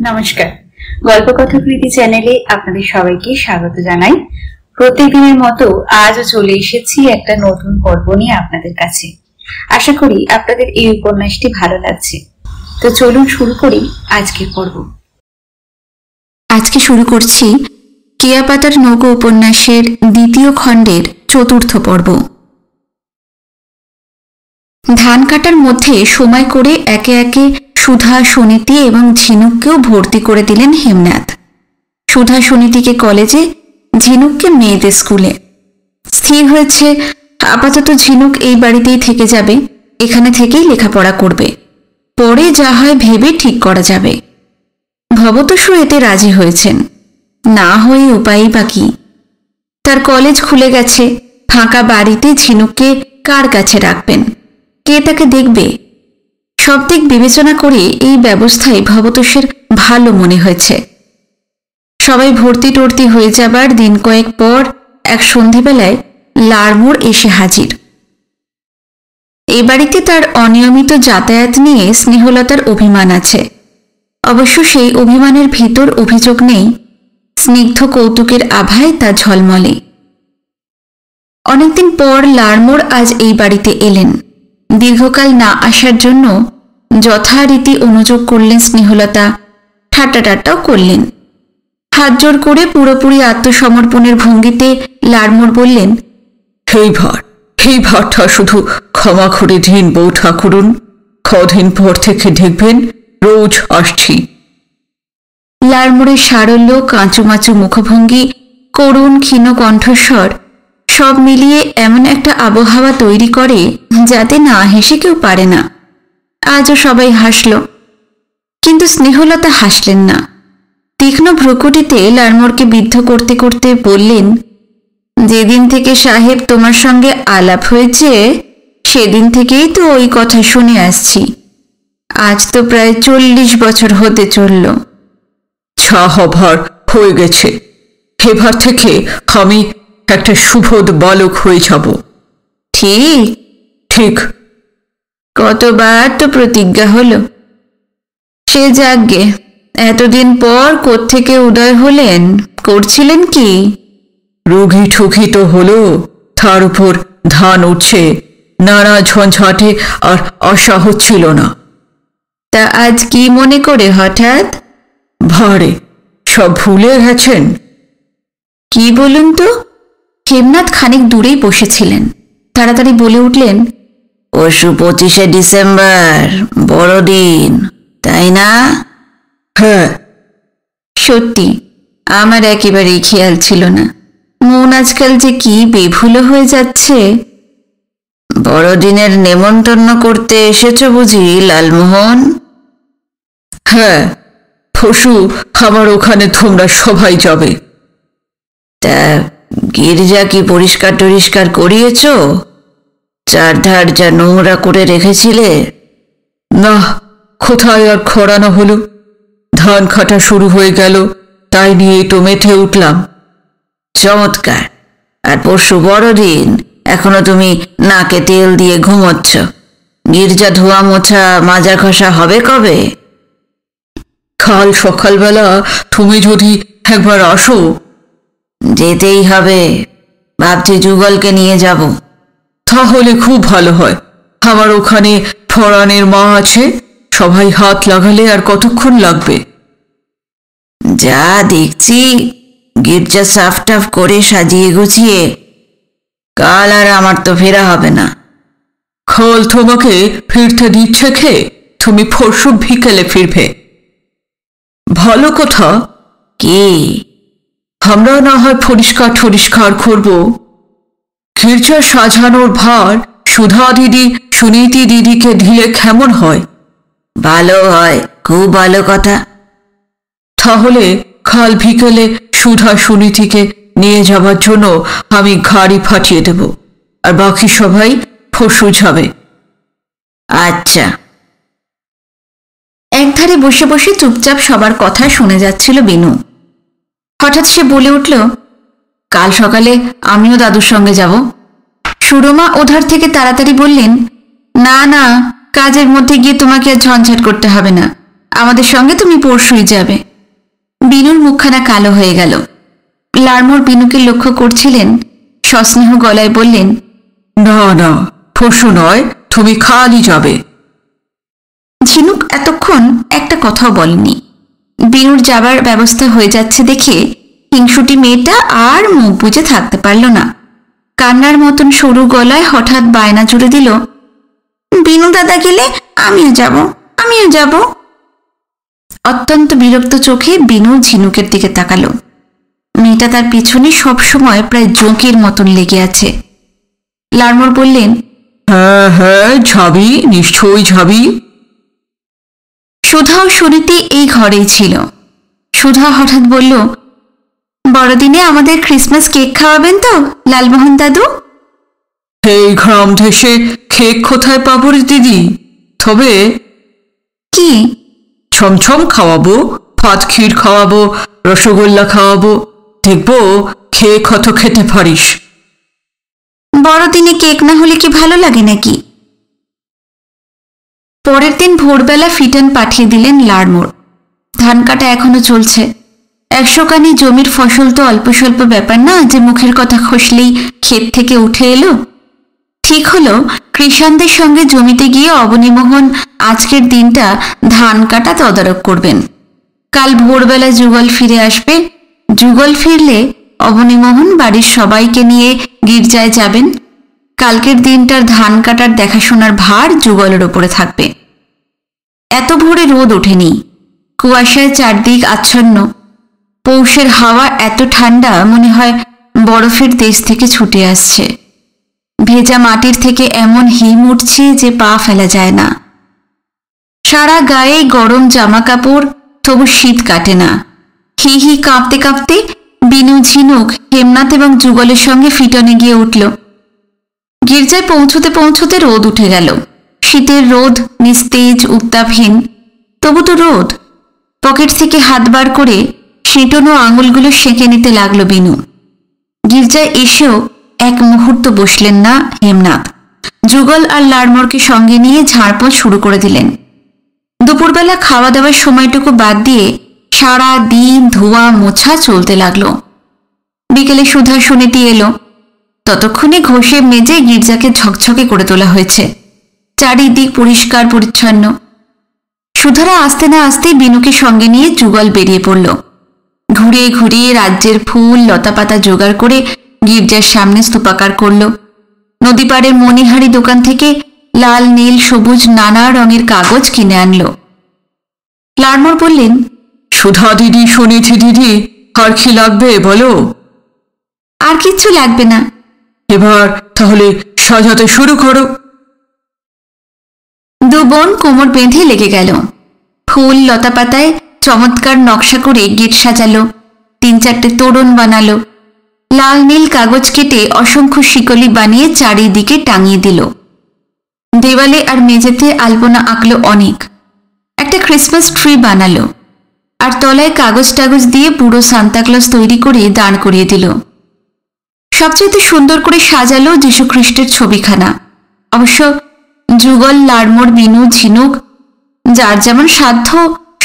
নমস্কার, গল্পকথাকৃতি চ্যানেলে আপনাদের সবাইকে স্বাগত জানাই। প্রত্যেকদিনের মতো আজও চলে এসেছি একটা নতুন পর্ব নিয়ে আপনাদের কাছে। আশা করি আপনাদের এই উপন্যাসটি ভালো লাগছে। তো চলুন শুরু করি আজকের পর্ব। আজকে শুরু করছি কেয়াপাতার নৌকো উপন্যাসের দ্বিতীয় খণ্ডের চতুর্থ পর্ব। ধান কাটার মধ্যে সময় করে একে একে সুধা, সুনীতি এবং ঝিনুককেও ভর্তি করে দিলেন হেমনাথ। সুধা সুনীতিকে কলেজে, ঝিনুককে মেয়েদের স্কুলে। স্থির হয়েছে আপাতত ঝিনুক এই বাড়িতেই থেকে যাবে, এখানে থেকেই লেখাপড়া করবে। পরে যা হয় ভেবে ঠিক করা যাবে। ভবতোষও এতে রাজি হয়েছেন, না হয়ে উপায়ই বা কি। তার কলেজ খুলে গেছে, ফাঁকা বাড়িতে ঝিনুককে কার কাছে রাখবেন, কে তাকে দেখবে? সব দিক বিবেচনা করে এই ব্যবস্থায় ভবতোষের ভালো মনে হয়েছে। সবাই ভর্তি টর্তি হয়ে যাবার দিন কয়েক পর এক সন্ধেবেলায় লাড়মোড় এসে হাজির। এ বাড়িতে তার অনিয়মিত যাতায়াত নিয়ে স্নেহলতার অভিমান আছে। অবশ্য সেই অভিমানের ভিতর অভিযোগ নেই, স্নিগ্ধ কৌতুকের আভায় তা ঝলমলে। অনেকদিন পর লাড়মোড় আজ এই বাড়িতে এলেন। দীর্ঘকাল না আসার জন্য যথারীতি অনুযোগ করলেন স্নেহলতা, ঠাট্টাটাট্টাও করলেন। হাত জোর করে পুরোপুরি আত্মসমর্পণের ভঙ্গিতে লাড়মোড় বললেন, এই ভারটা শুধু ক্ষমা করে দিন বউ ঠাকুরুন, কদিন পর থেকে দেখবেন রোজ আসছি। লাড়মোড়ের সারল্য, কাঁচুমাচু মুখভঙ্গি, করুণ ক্ষীণ কণ্ঠস্বর সব মিলিয়ে এমন একটা আবহাওয়া তৈরি করে যাতে না হেসে কেউ পারে না। আজও সবাই হাসল, কিন্তু স্নেহলতা হাসলেন না। তীক্ষ্ণ ভ্রুকুটিতে লাড়মোড়কে বিদ্ধ করতে করতে বললেন, যেদিন থেকে সাহেব তোমার সঙ্গে আলাপ হয়েছে সেদিন থেকেই তো ওই কথা শুনে আসছি। আজ তো প্রায় 40 বছর হতে চলল। যা হবার হয়ে গেছে, এবার থেকে আমি একটা সুবোধ বালক হয়ে যাব। ঠিক ঠিক। কতবার তো প্রতিজ্ঞা হলো। সে যাগ্গে, এতদিন পর কোত্থেকে উদয় হলেন, করছিলেন কি? রোগী ঠুকি তো হলো, তার উপর ধান উঠছে, নানা ঝঞ্ঝাটে আর আশা হচ্ছিল না। তা আজ কি মনে করে হঠাৎ? ভারে সব ভুলে গেছেন? কি বলুন তো? হেমনাথ খানিক দূরেই বসেছিলেন, তাড়াতাড়ি বলে উঠলেন, পরশু 25শে ডিসেম্বর, বড়দিন, তাই না? হ্যাঁ। সত্যি আমার একেবারেই খেয়াল ছিল না। মন আজকাল যে কি বেভুলো হয়ে যাচ্ছে। বড়দিনের নেমন্তন্ন করতে এসেছো বুঝি লালমোহন? হ্যাঁ, পরশু আমার ওখানে তোমরা সবাই যাবে। তা গির্জা কি পরিষ্কার টরিষ্কার করিয়েছ? চারধার যা নোংরা করে রেখেছিলে। না, কোথায় আর খরানো হলো। ধান কাটা শুরু হয়ে গেল, তাই নিয়ে তো মেতে উঠলাম। চমৎকার। আর পরশু বড়দিন, এখনো তুমি নাকে তেল দিয়ে ঘুমোচ্ছ। গির্জা ধোয়া মোছা মাজা ঘষা হবে কবে? কাল সকালবেলা তুমি যদি একবার আসো। যেতেই হবে, ভাবছি যুগলকে নিয়ে যাব। তাহলে খুব ভালো হয়। আমার ওখানে ফরানের মা আছে, সবাই হাত লাগালে আর কতক্ষণ লাগবে? যা দেখছি গির্জা সাফ টাফ করে সাজিয়ে গুছিয়ে, কাল আর আমার তো ফেরা হবে না। কাল তোমাকে ফিরতে দিচ্ছে খেয়ে তুমি পরশু বিকেলে ফিরবে। ভালো কথা। কি? আমরা না হয় পরিষ্কার করব। গির্জা সাজানোর ভার সুধা দিদি, সুনীতি দিদিকে দিলে কেমন হয়? ভালো হয়, খুব ভালো কথা। তাহলে কাল বিকেলে সুধা সুনীতিকে নিয়ে যাবার জন্য আমি গাড়ি পাঠিয়ে দেব, আর বাকি সবাই পরশু যাবে। আচ্ছা। একধারে বসে বসে চুপচাপ সবার কথা শুনে যাচ্ছিল বিনু। হঠাৎ সে বলে উঠল, কাল সকালে আমিও দাদুর সঙ্গে যাব। সুরমা ওধার থেকে তাড়াতাড়ি বললেন, না না, কাজের মধ্যে গিয়ে তোমাকে আর ঝঞ্ঝাট করতে হবে না। আমাদের সঙ্গে তুমি পরশুই যাবে। বিনুর মুখখানা কালো হয়ে গেল। লারমোর বিনুকে লক্ষ্য করছিলেন, সস্নেহ গলায় বললেন, না না, পরশু নয়, তুমি কালই যাবে। ঝিনুক এতক্ষণ একটা কথাও বলেনি। বিনুর যাবার ব্যবস্থা হয়ে যাচ্ছে দেখে হিংসুটি মেয়েটা আর মুখ বুজে থাকতে পারল না। কান্নার মতন সরু গলায় হঠাৎ বায়না জুড়ে দিল, বিনু দাদা গেলে আমিও যাব, আমিও যাব। অত্যন্ত বিরক্ত চোখে বিনু ঝিনুকের দিকে তাকালো। মেয়েটা তার পিছনে সবসময় প্রায় জোঁকের মতন লেগে আছে। লারমোর বললেন, হ্যাঁ হ্যাঁ, যাবি, নিশ্চয়ই যাবি। সুধা ও সুনীতি এই ঘরেই ছিল। সুধা হঠাৎ বলল, বড়দিনে আমাদের ক্রিসমাস কেক খাওয়াবেন তো লালমোহন দাদু? এই গ্রাম দেশে কেক কোথায় পাবো রে দিদি? তবে কি? ছমছম খাওয়াবো, ভাত ক্ষীর খাওয়াবো, রসগোল্লা খাওয়াবো, দেখবো খেয়ে কত খেতে পারিস। বড়দিনে কেক না হলে কি ভালো লাগে নাকি? পরের দিন ভোরবেলা ফিটান পাঠিয়ে দিলেন লারমোর। ধান কাটা এখনো চলছে। 100 কানি জমির ফসল তো অল্প স্বল্প ব্যাপার না যে মুখের কথা খসলেই ক্ষেত থেকে উঠে এলো। ঠিক হলো কৃষাণদের সঙ্গে জমিতে গিয়ে অবনীমোহন আজকের দিনটা ধান কাটা তদারক করবেন। কাল ভোরবেলা যুগল ফিরে আসবে। যুগল ফিরলে অবনীমোহন বাড়ির সবাইকে নিয়ে গির্জায় যাবেন। কালকের দিনটার ধান কাটার দেখাশোনার ভার যুগলের ওপরে থাকবে। এত ভোরে রোদ ওঠেনি, কুয়াশায় চারদিক আচ্ছন্ন। পৌষের হাওয়া এত ঠান্ডা, মনে হয় বরফের দেশ থেকে ছুটে আসছে। ভেজা মাটির থেকে এমন হিম উঠছে যে পা ফেলা যায় না। সারা গায়ে গরম জামা কাপড়, তবু শীত কাটে না। হি হি কাঁপতে কাঁপতে বিনু, ঝিনুক, হেমনাথ এবং যুগলের সঙ্গে ফিটনে গিয়ে উঠল। গির্জায় পৌঁছতে পৌঁছতে রোদ উঠে গেল। শীতের রোদ, নিস্তেজ, উত্তাপহীন, তবু তো রোদ। পকেট থেকে হাত বার করে সেঁটোনো আঙুলগুলো সেঁকে নিতে লাগলো বিনু। গির্জায় এসেও এক মুহূর্ত বসলেন না হেমনাথ। যুগল আর লারমোরকে সঙ্গে নিয়ে ঝাড়পোঁছ শুরু করে দিলেন। দুপুরবেলা খাওয়া দাওয়ার সময়টুকু বাদ দিয়ে সারা দিন ধোয়া মোছা চলতে লাগলো। বিকেলে সুধা সুনীতি এলো। ততক্ষণে ঘষে মেজে গির্জাকে ঝকঝকে করে তোলা হয়েছে। চারিদিক পরিষ্কার পরিচ্ছন্ন। সুধারা আসতে না আসতে বিনুকে সঙ্গে নিয়ে যুগল বেরিয়ে পড়ল। ঘুরিয়ে ঘুরিয়ে রাজ্যের ফুল লতাপাতা জোগাড় করে গির্জার সামনে স্তূপাকার করল। নদীপাড়ের মণিহারি দোকান থেকে লাল, নীল, সবুজ নানা রঙের কাগজ কিনে আনলো। লারমোর বললেন, সুধা দিদি, সুনীতি দিদি, আর কি লাগবে বলো? আর কিচ্ছু লাগবে না। এবার তাহলে সাজাতে শুরু করো। দু বোন কোমর বেঁধে লেগে গেল। ফুল লতাপাতায় চমৎকার নকশা করে গেট সাজালো। 3-4টে তোরণ বানালো। লাল নীল কাগজ কেটে অসংখ্য শিকলি বানিয়ে চারিদিকে টাঙিয়ে দিল। দেওয়ালে আর মেঝেতে আলপনা আঁকলো অনেক। একটা ক্রিসমাস ট্রি বানালো আর তলায় কাগজ টাগজ দিয়ে পুরো সান্তাক্লজ তৈরি করে দাঁড় করিয়ে দিল। সবচেয়ে সুন্দর করে সাজালো যীশুখ্রিস্টের ছবিখানা। অবশ্য যুগল, লারমোর, বিনু, ঝিনুক যার যেমন সাধ্য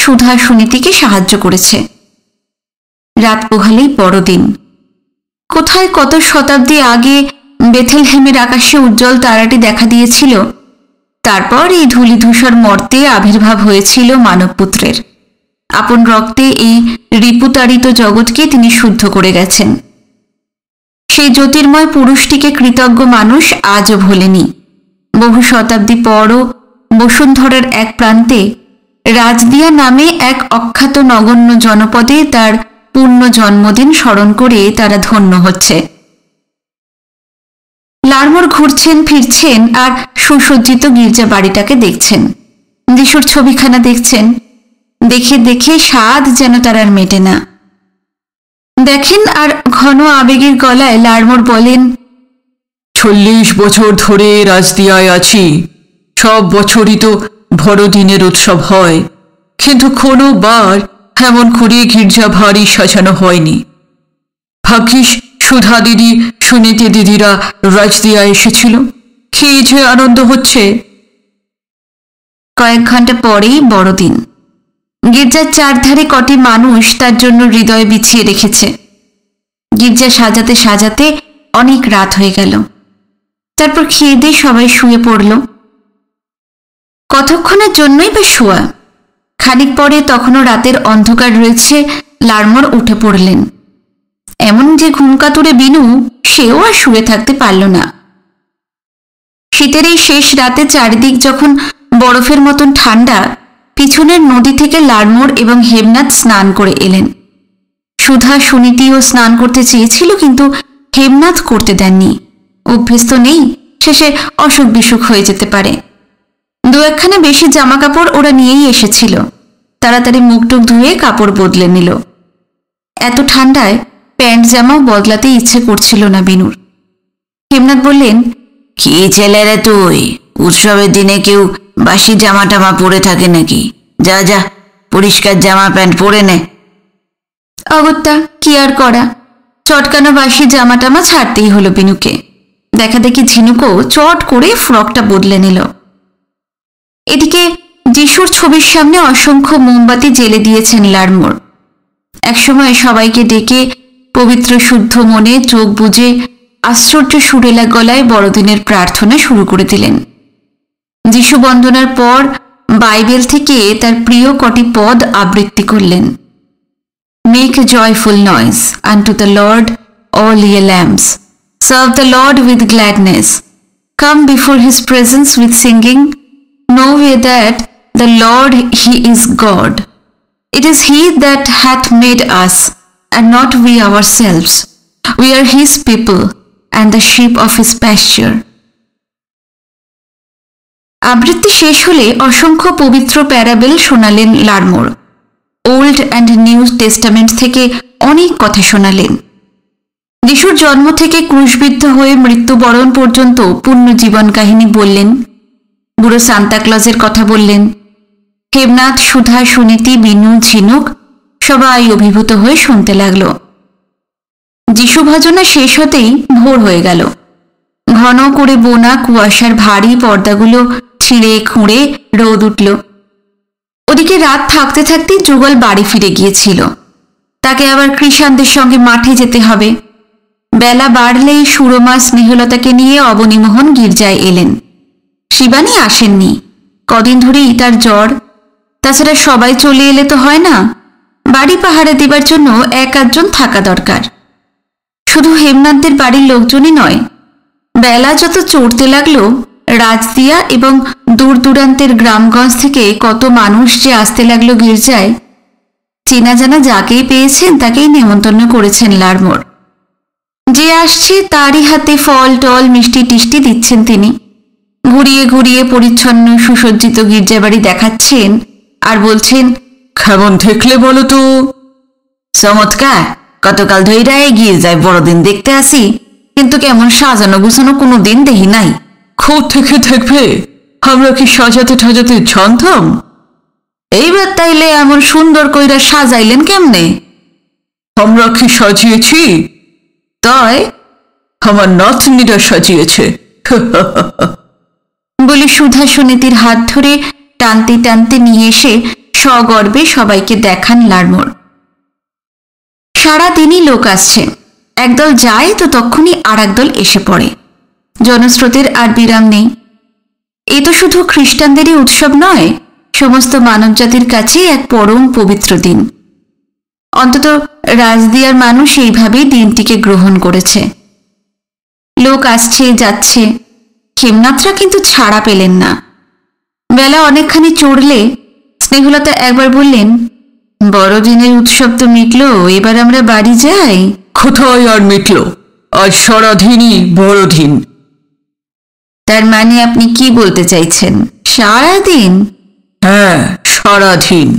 সুধা সুনীতিকে সাহায্য করেছে। রাত পোহালেই বড়দিন। কোথায় কত শতাব্দী আগে বেথেলহেমের আকাশে উজ্জ্বল তারাটি দেখা দিয়েছিল, তারপর এই ধূলিধূসর মর্তে আবির্ভাব হয়েছিল মানবপুত্রের। আপন রক্তে এই রিপুতাড়িত জগৎকে তিনি শুদ্ধ করে গেছেন। সেই জ্যোতির্ময় পুরুষটিকে কৃতজ্ঞ মানুষ আজও ভোলেনি। বহু শতাব্দী পরও বসুন্ধরার এক প্রান্তে রাজদিয়া নামে এক অখ্যাত নগণ্য জনপদে তার পূর্ণ জন্মদিন স্মরণ করে তারা ধন্য হচ্ছে। লারমোর ঘুরছেন ফিরছেন আর সুসজ্জিত গির্জা বাড়িটাকে দেখছেন। যিশুর ছবিখানা দেখছেন। দেখে দেখে স্বাদ যেন তার আর মেটে না। দেখেন আর ঘন আবেগের গলায় লারমোর বলেন, 40 বছর ধরে রাজদিয়ায় আছি। সব বছরই তো বড়দিনের উৎসব হয়, কিন্তু কোনোবার এমন করে গির্জা ভারী সাজানো হয়নি। ভাগ্যিস সুধা দিদি, সুনীতি দিদিরা রাজদিয়া এসেছিল। কি যে আনন্দ হচ্ছে। কয়েক ঘন্টা পরেই বড়দিন। গির্জার চারধারে কটি মানুষ তার জন্য হৃদয় বিছিয়ে রেখেছে। গির্জা সাজাতে সাজাতে অনেক রাত হয়ে গেল। তারপর খেয়ে দিয়ে সবাই শুয়ে পড়ল। কতক্ষণের জন্যই বা শোয়া। খানিক পরে তখনও রাতের অন্ধকার রয়েছে, লারমোর উঠে পড়লেন। এমন যে ঘুমকাতুরে বিনু, সেও আর শুয়ে থাকতে পারল না। শীতের এই শেষ রাতে চারিদিক যখন বরফের মতন ঠান্ডা, পিছনের নদী থেকে লারমোর এবং হেমনাথ স্নান করে এলেন। সুধা সুনীতিও স্নান করতে চেয়েছিল, কিন্তু হেমনাথ করতে দেননি। অভ্যেস তো নেই, শেষে অসুখ বিসুখ হয়ে যেতে পারে। দু একখানা বেশি জামা কাপড় ওরা নিয়েই এসেছিল। তাড়াতাড়ি মুখটুক ধুয়ে কাপড় বদলে নিল। এত ঠান্ডায় প্যান্ট জামাও বদলাতে ইচ্ছে করছিল না বিনুর। হেমনাথ বললেন, কি ছেলে রে তুই, উৎসবের দিনে কেউ বাসি জামা টামা পরে থাকে নাকি? যা যা, পরিষ্কার জামা প্যান্ট পরে নে। অগত্যা কি আর করা, চটকানো বাসি জামা টামা ছাড়তেই হলো বিনুকে। দেখা দেখি ঝিনুকও চট করে ফ্রকটা বদলে নিল। এদিকে যিশুর ছবির সামনে অসংখ্য মোমবাতি জ্বেলে দিয়েছেন লারমোর। একসময় সবাইকে ডেকে পবিত্র শুদ্ধ মনে চোখ বুজে আশ্চর্য সুরেলা গলায় বড়দিনের প্রার্থনা শুরু করে দিলেন। যিশু বন্দনার পর বাইবেল থেকে তার প্রিয় কটি পদ আবৃত্তি করলেন। Make a joyful noise unto the Lord, all ye lambs. Serve the Lord with gladness. Come before his presence with singing. Know ye that the Lord, he is God. It is he that hath made us, and not we ourselves. We are his people, and the sheep of his pasture. আবৃত্তি শেষ হলে অসংখ্য পবিত্র প্যারাবেল শোনালেন লারমোর। Old and new testament থেকে অনেক কথা শোনালেন। যিশুর জন্ম থেকে ক্রুশবিদ্ধ হয়ে মৃত্যুবরণ পর্যন্ত পূর্ণ জীবন কাহিনী বললেন। বুড়ো সান্তাক্লজের কথা বললেন। হেমনাথ, সুধা, সুনীতি, বিনু, ঝিনুক সবাই অভিভূত হয়ে শুনতে লাগল। যিশু ভজনা শেষ হতেই ভোর হয়ে গেল। ঘন করে বোনা কুয়াশার ভারী পর্দাগুলো ছিঁড়ে খুঁড়ে রোদ উঠল। ওদিকে রাত থাকতে থাকতেই যুগল বাড়ি ফিরে গিয়েছিল। তাকে আবার কৃষাণদের সঙ্গে মাঠে যেতে হবে। বেলা বাড়লেই সুরমা স্নেহলতাকে নিয়ে অবনীমোহন গির্জায় এলেন। শিবানী আসেননি, কদিন ধরেই তার জ্বর। তাছাড়া সবাই চলে এলে তো হয় না, বাড়ি পাহারা দেবার জন্য এক আধজন থাকা দরকার। শুধু হেমনাথদের বাড়ির লোকজনই নয়, বেলা যত চড়তে লাগলো, রাজদিয়া এবং দূর দূরান্তের গ্রামগঞ্জ থেকে কত মানুষ যে আসতে লাগলো গির্জায়। চেনা জানা যাকেই পেয়েছেন তাকেই নেমন্তন্ন করেছেন লারমোর। যে আসছে তারই হাতে ফল টল মিষ্টি টিষ্টি দিচ্ছেন তিনি। ঘুরিয়ে ঘুরিয়ে পরিচ্ছন্ন সুসজ্জিত গির্জাবাড়ি দেখাচ্ছেন আর বলছেন, কেমন দেখলে বলো তো? চমৎকার, গতকাল ধইরা এই গির্জায় বড়দিন দেখতে আসি, কিন্তু কেমন সাজানো গুছানো কোনো দিন দেখি নাই। খোঁজ থেকে দেখবে, আমরা কি সাজাতে ঠাজাতে জানতাম? এইবার তাইলে এমন সুন্দর কইরা সাজাইলেন কেমনে? আমরা কি সাজিয়েছি? তয় আমার নাতনিরা সাজিয়েছে। বলে সুধা সুনীতির হাত ধরে টানতে টানতে নিয়ে এসে সগর্বে সবাইকে দেখান লারমোর। সারাদিনই লোক আসছে, একদল যায় তো তখনই আর একদল এসে পড়ে। জনস্রোতের আর বিরাম নেই। এ তো শুধু খ্রিস্টানদেরই উৎসব নয়, সমস্ত মানবজাতির কাছে এক পরম পবিত্র দিন। অন্তত রাজদিয়ার মানুষ এইভাবেই দিনটিকে গ্রহণ করেছে। লোক আসছে যাচ্ছে, হেমনাথরা কিন্তু ছাড়া পেলেন না। বেলা অনেকখানি চড়লে স্নেহলতা একবার বললেন, বড়দিনের উৎসব তো মিটলো, এবার আমরা বাড়ি যাই। কোথায় আর মিটল, আজ সারাদিনই বড়দিন। তার মানে আপনি কি বলতে চাইছেন, সারাদিন? হ্যাঁ, সারাদিন।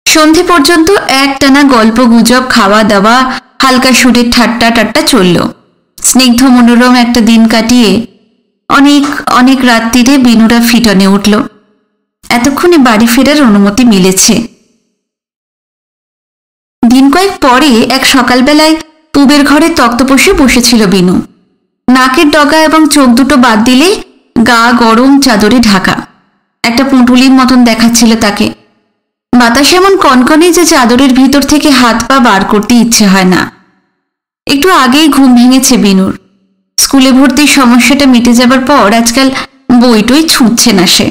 সন্ধে পর্যন্ত একটানা গল্প গুজব, খাওয়া দাওয়া, হালকা সুরের ঠাট্টা টাট্টা চলল। স্নিগ্ধ মনোরম একটা দিন কাটিয়ে অনেক অনেক রাত্রিরে বিনুরা ফিটনে উঠল। এতক্ষণে বাড়ি ফেরার অনুমতি মিলেছে। দিন কয়েক পরে এক সকালবেলায় পুবের ঘরে তক্তপোষে বসেছিল বিনু। নাকের ডগা এবং চোখ দুটো বাদ দিলে গা গরম চাদরে ঢাকা, একটা পুঁটুলির মতন দেখাচ্ছিল তাকে। বাতাস এমন কনকনে যে চাদরের ভিতর থেকে হাত পা বার করতে ইচ্ছে হয় না। একটু আগেই ঘুম ভেঙেছে বিনুর। স্কুলে ভর্তির সমস্যাটা মিটে যাবার পর আজকাল বইটই ছুটছে না সে।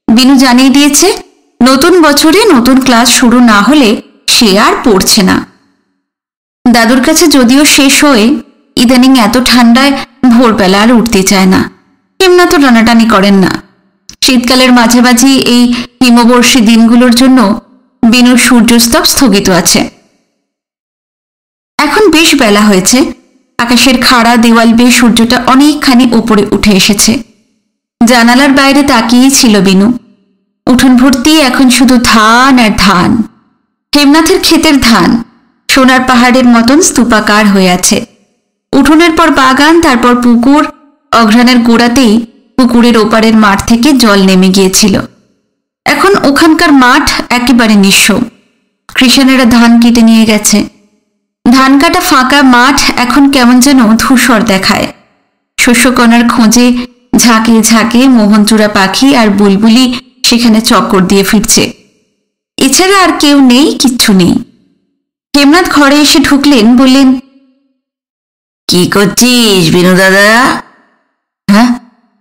বিনু জানিয়ে দিয়েছে নতুন বছরে নতুন ক্লাস শুরু না হলে সে আর পড়ছে না। দাদুর কাছে যদিও শেষ হয়ে ইদানিং এত ঠান্ডায় ভোরবেলা আর উঠতে চায় না। হেমনাথ তো টানাটানি করেন না। শীতকালের মাঝামাঝি এই হিমবর্ষী দিনগুলোর জন্য বিনুর সূর্যস্তব স্থগিত আছে। এখন বেশ বেলা হয়েছে। আকাশের খাড়া দেওয়াল বেয়ে সূর্যটা অনেকখানি উপরে উঠে এসেছে। জানালার বাইরে তাকিয়েই ছিল বিনু। উঠোন ভর্তি এখন শুধু ধান আর ধান। হেমনাথের ক্ষেতের ধান সোনার পাহাড়ের মতন স্তূপাকার হয়ে আছে। উঠোনের পর বাগান, তারপর পুকুর। অঘ্রাণের গোড়াতেই পুকুরের ওপারের মাঠ থেকে জল নেমে গিয়েছিল। এখন ওখানকার মাঠ একেবারে নিঃস্ব। কৃষানেরা ধান কেটে নিয়ে গেছে। ধান কাটা ফাঁকা মাঠ এখন কেমন যেন ধূসর দেখায়। শস্যকণার খোঁজে ঝাঁকে ঝাঁকে মোহনচূড়া পাখি আর বুলবুলি সেখানে চক্কর দিয়ে ফিরছে। এছাড়া আর কেউ নেই, কিচ্ছু নেই। হেমনাথ ঘরে এসে ঢুকলেন, বললেন, কি করছিস বিনু দাদা? হ্যাঁ,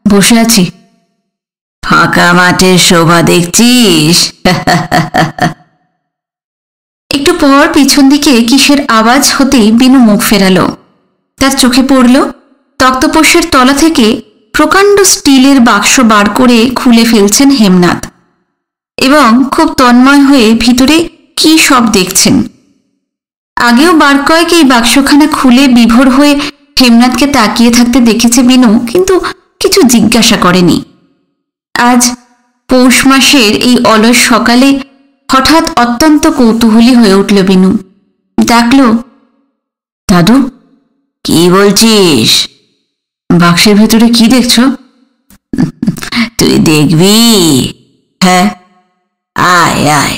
বসে আছি। ফাঁকা মাঠের শোভা দেখছিস? একটু পর পিছন দিকে কিসের আওয়াজ হতেই বিনু মুখ ফেরালো। তার চোখে পড়ল তক্তপোষের তলা থেকে প্রকাণ্ড স্টিলের বাক্স বার করে খুলে ফেলছেন হেমনাথ, এবং খুব তন্ময় হয়ে ভিতরে কি সব দেখছেন। আগেও বার কয়েক এই বাক্সখানা খুলে বিভোর হয়ে হেমনাথকে তাকিয়ে থাকতে দেখেছে বিনু, কিন্তু কিছু জিজ্ঞাসা করেনি। আজ পৌষ মাসের এই অলস সকালে হঠাৎ অত্যন্ত কৌতূহলী হয়ে উঠল বিনু। ডাকল, দাদু। কি বলছিস? বাক্সের ভেতরে কি দেখছ? তুই দেখবি? হ্যাঁ। আয় আয়।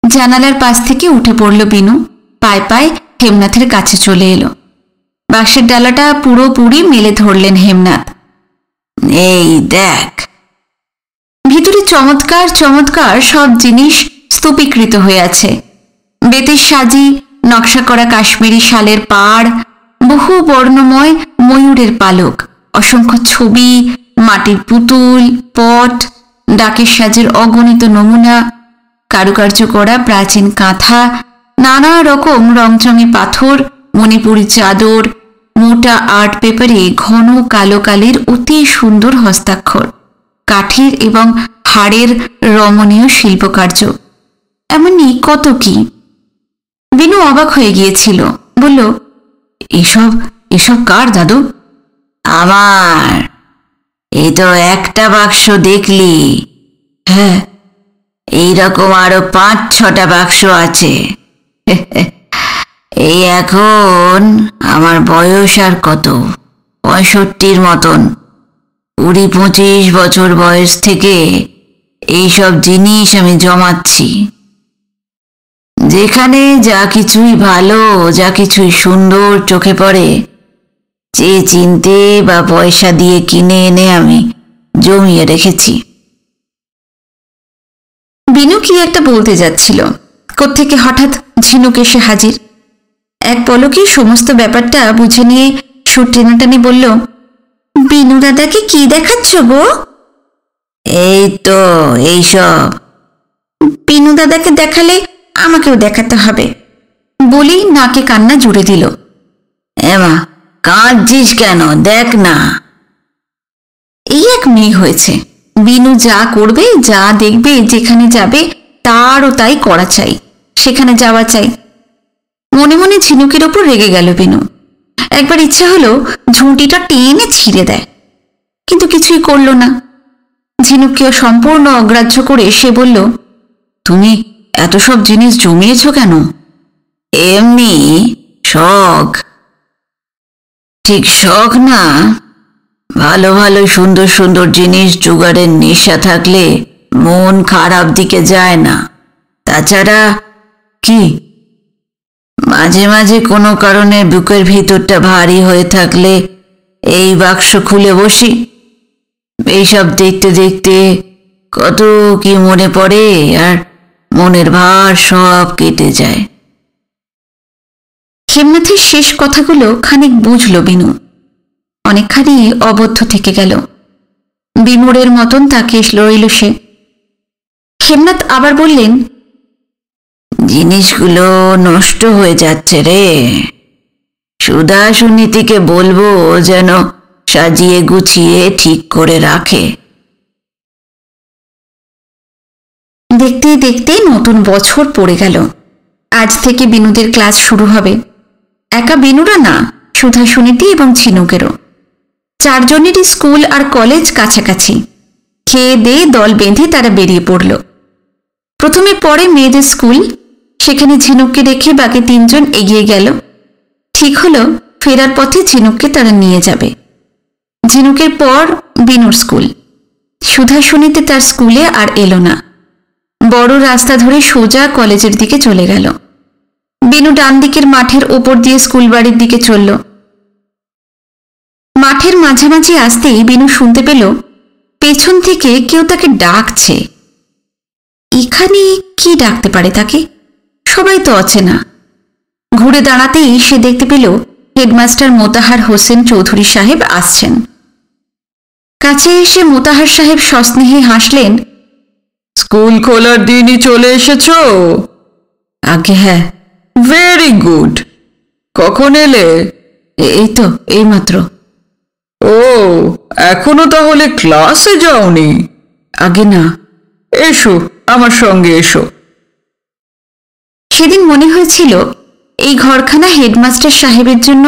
জানালার পাশ থেকে উঠে পড়ল বিনু। পায়ে পায়ে হেমনাথের কাছে চলে এলো। বাক্সের ডালাটা পুরোপুরি মেলে ধরলেন হেমনাথ। এই দেখ। ভিতরে চমৎকার চমৎকার সব জিনিস স্তূপীকৃত হয়ে আছে। বেতের সাজি, নকশা করা কাশ্মীরি শালের পাড়, বহু বর্ণময় ময়ূরের পালক, অসংখ্য ছবি, মাটির পুতুল, পট, ডাকের সাজের অগণিত নমুনা, কারুকার্য করা প্রাচীন কাঁথা, নানা রকম রংচঙে পাথর, মণিপুরি চাদর, মোটা আর্ট পেপারে ঘন কালো কালির অতি সুন্দর হস্তাক্ষর, কাঠের এবং হাড়ের রমণীয় শিল্পকার্য, এমনই কত কি। বিনু অবাক হয়ে গিয়েছিল। বলল, এসব এসব কার দাদু? আমার। এই তো একটা বাক্স দেখলি? হ্যাঁ। এইরকম আরো 5-6টা বাক্স আছে। এই এখন আমার বয়স আর কত, 65 মতন। 20-25 বছর বয়স থেকে এইসব জিনিস আমি জমাচ্ছি। যেখানে যা কিছুই ভালো, যা কিছুই সুন্দর চোখে পড়ে, যে চিনতে বা পয়সা দিয়ে কিনে এনে আমি জমিয়ে রেখেছি। বিনু কি একটা বলতে যাচ্ছিল, কোত্থেকে হঠাৎ ঝিনুক এসে হাজির। এক পলকে সমস্ত ব্যাপারটা বুঝে নিয়ে সুর টেনাটানি বলল, বিনু দাদাকে কি দেখাচ্ছ গো? এই তো এইসব। বিনু দাদাকে দেখালে আমাকেও দেখাতে হবে বলেই নাকে কান্না জুড়ে দিল। এমা, কাঁদছিস কেন? দেখ না। এই এক মেয়ে হয়েছে, বিনু যা করবে, যা দেখবে, যেখানে যাবে তারও তাই করা চাই, সেখানে যাওয়া চাই। মনে মনে ঝিনুকের ওপর রেগে গেল বিনু। একবার ইচ্ছা হলো ঝুঁটিটা টেনে ছিঁড়ে দেয়, কিন্তু কিছুই করল না। ঝিনুককেও সম্পূর্ণ অগ্রাহ্য করে সে বলল, তুমি এত সব জিনিস জমিয়েছ কেন? এমনি শখ। ঠিক শখ না, ভালো ভালো সুন্দর সুন্দর জিনিস জোগাড়ের নেশা থাকলে মন খারাপ দিকে যায় না। তাছাড়া কি? মাঝে মাঝে কোনো কারণে বুকের ভিতরটা ভারী হয়ে থাকলে এই বাক্স খুলে বসি। এইসব দেখতে দেখতে কত কি মনে পড়ে, আর মনের ভার সব কেটে যায়। হেমনাথের শেষ কথাগুলো খানিক বুঝল বিনু। অনেকখানি অবদ্ধ থেকে গেল। বিমূঢ়ের মতন তাকিয়ে রইল সে। হেমনাথ আবার বললেন, জিনিসগুলো নষ্ট হয়ে যাচ্ছে রে। সুধা সুনীতিকে বলবো যেন সাজিয়ে গুছিয়ে ঠিক করে রাখে। দেখতে দেখতে নতুন বছর পড়ে গেল। আজ থেকে বিনুদের ক্লাস শুরু হবে। একা বিনুরা না, সুধা সুনীতি এবং ঝিনুকেরও। চারজনেরই স্কুল আর কলেজ কাছাকাছি। খেয়ে দিয়ে দল বেঁধে তারা বেরিয়ে পড়ল। প্রথমে পরে মেয়েদের স্কুল, সেখানে ঝিনুককে রেখে বাকি তিনজন এগিয়ে গেল। ঠিক হলো ফেরার পথে ঝিনুককে তারা নিয়ে যাবে। ঝিনুকের পর বিনুর স্কুল। সুধা সুনীতি তার স্কুলে আর এলো না। বড় রাস্তা ধরে সোজা কলেজের দিকে চলে গেল। বিনু ডান দিকের মাঠের ওপর দিয়ে স্কুল বাড়ির দিকে চলল। মাঠের মাঝামাঝি আসতেই বিনু শুনতে পেল পেছন থেকে কেউ তাকে ডাকছে। এখানে কি ডাকতে পারে তাকে? সবাই তো অচেনা। ঘুরে দাঁড়াতেই সে দেখতে পেল হেডমাস্টার মোতাহার হোসেন চৌধুরী সাহেব আসছেন। কাছে এসে মোতাহার সাহেব সস্নেহে হাসলেন। স্কুল খোলার দিনই চলে এসেছো? আগে হ্যাঁ। Very good. কখন এলে? এই তো এইমাত্র। ও, এখনো তাহলে ক্লাসে যাওনি? আগে না। এসো, আমার সঙ্গে এসো। সেদিন মনে হয়েছিল এই ঘরখানা হেডমাস্টার সাহেবের জন্য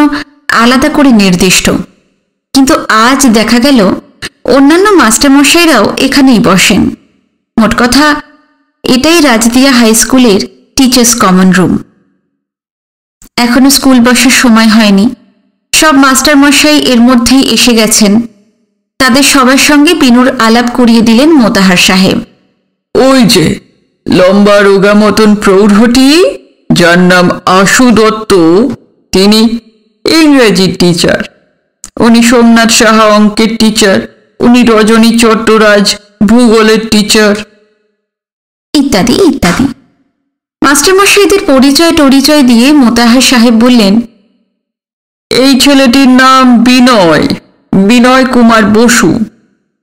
আলাদা করে নির্দিষ্ট, কিন্তু আজ দেখা গেল অন্যান্য মাস্টারমশাইরাও এখানেই বসেন। মোট কথা এটাই রাজদিয়া হাই স্কুলের টিচার্স কমন রুম। এখনো স্কুল বসার সময় হয়নি। সব মাস্টারমশাই এর মধ্যেই এসে গেছেন। তাদের সবার সঙ্গে বিনুর আলাপ করিয়ে দিলেন মোতাহার সাহেব। ওই যে লম্বা রোগা মতন প্রৌঢ়টি, যার নাম আশু দত্ত, তিনি ইংরেজির টিচার। উনি সোমনাথ সাহা অঙ্কের টিচার। উনি রজনী চট্টরাজ ভূগোলের টিচার, ইত্যাদি ইত্যাদি। মাস্টারমশাইদের পরিচয় টরিচয় দিয়ে মোতাহার সাহেব বললেন, এই ছেলেটির নাম বিনয়, বিনয় কুমার বসু,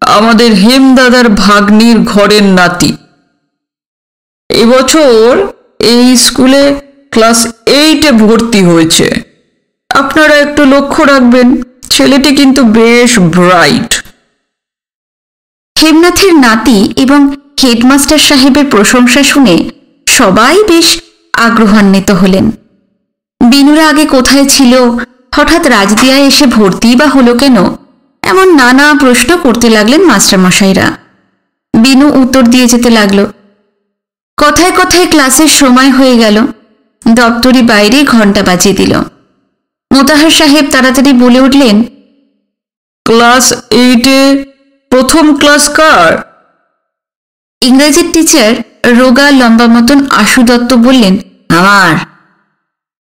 আমাদের হেমদাদার ভাগ্নির ঘরের নাতি। এবছর এই স্কুলে ক্লাস 8-এ ভর্তি হয়েছে। আপনারা একটু লক্ষ্য রাখবেন, ছেলেটি কিন্তু বেশ ব্রাইট। হেমনাথের নাতি এবং হেডমাস্টার সাহেবের প্রশংসা শুনে সবাই বেশ আগ্রহান্বিত হলেন। বিনুরা আগে কোথায় ছিল, হঠাৎ রাজদিয়ায় এসে ভর্তি বা হলো কেন, এমন নানা প্রশ্ন করতে লাগলেন মাস্টারমশাইরা। বিনু উত্তর দিয়ে যেতে লাগলো। কথায় কথায় ক্লাসের সময় হয়ে গেল। দপ্তরি বাইরে ঘন্টা বাজিয়ে দিল। মোতাহার সাহেব তাড়াতাড়ি বলে উঠলেন, ক্লাস 8-এ প্রথম ক্লাস কার? ইংরেজির টিচার রোগা লম্বা মতন আশু দত্ত বললেন, আমার।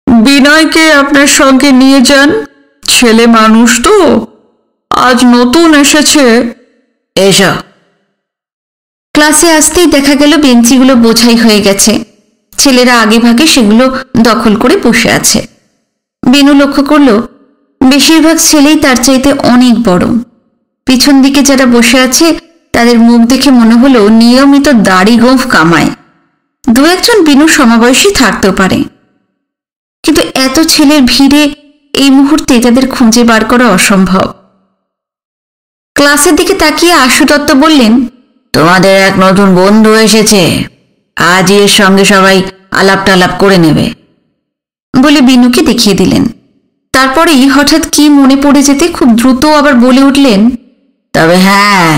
বিনয়কে আপনার সঙ্গে নিয়ে যান, ছেলে মানুষ তো, আজ নতুন এসেছে। এসো। ক্লাসে আসতেই দেখা গেল বেঞ্চিগুলো বোঝাই হয়ে গেছে। ছেলেরা আগে ভাগে সেগুলো দখল করে বসে আছে। বিনু লক্ষ্য করল বেশিরভাগ ছেলেই তার চাইতে অনেক বড়। পিছন দিকে যারা বসে আছে তাদের মুখ দেখে মনে হলো নিয়মিত দাড়ি গোঁফ কামায়। দু একজন বিনু সমবয়সী থাকতেও পারে, কিন্তু এত ছেলের ভিড়ে এই মুহূর্তে তাদের খুঁজে বার করা অসম্ভব। ক্লাসের দিকে তাকিয়ে আশু দত্ত বললেন, তোমাদের এক নতুন বন্ধু এসেছে, আজ এর সঙ্গে সবাই আলাপ টালাপ করে নেবে। বলে বিনুকে দেখিয়ে দিলেন। তারপরেই হঠাৎ কি মনে পড়ে যেতে খুব দ্রুত আবার বলে উঠলেন, তবে হ্যাঁ,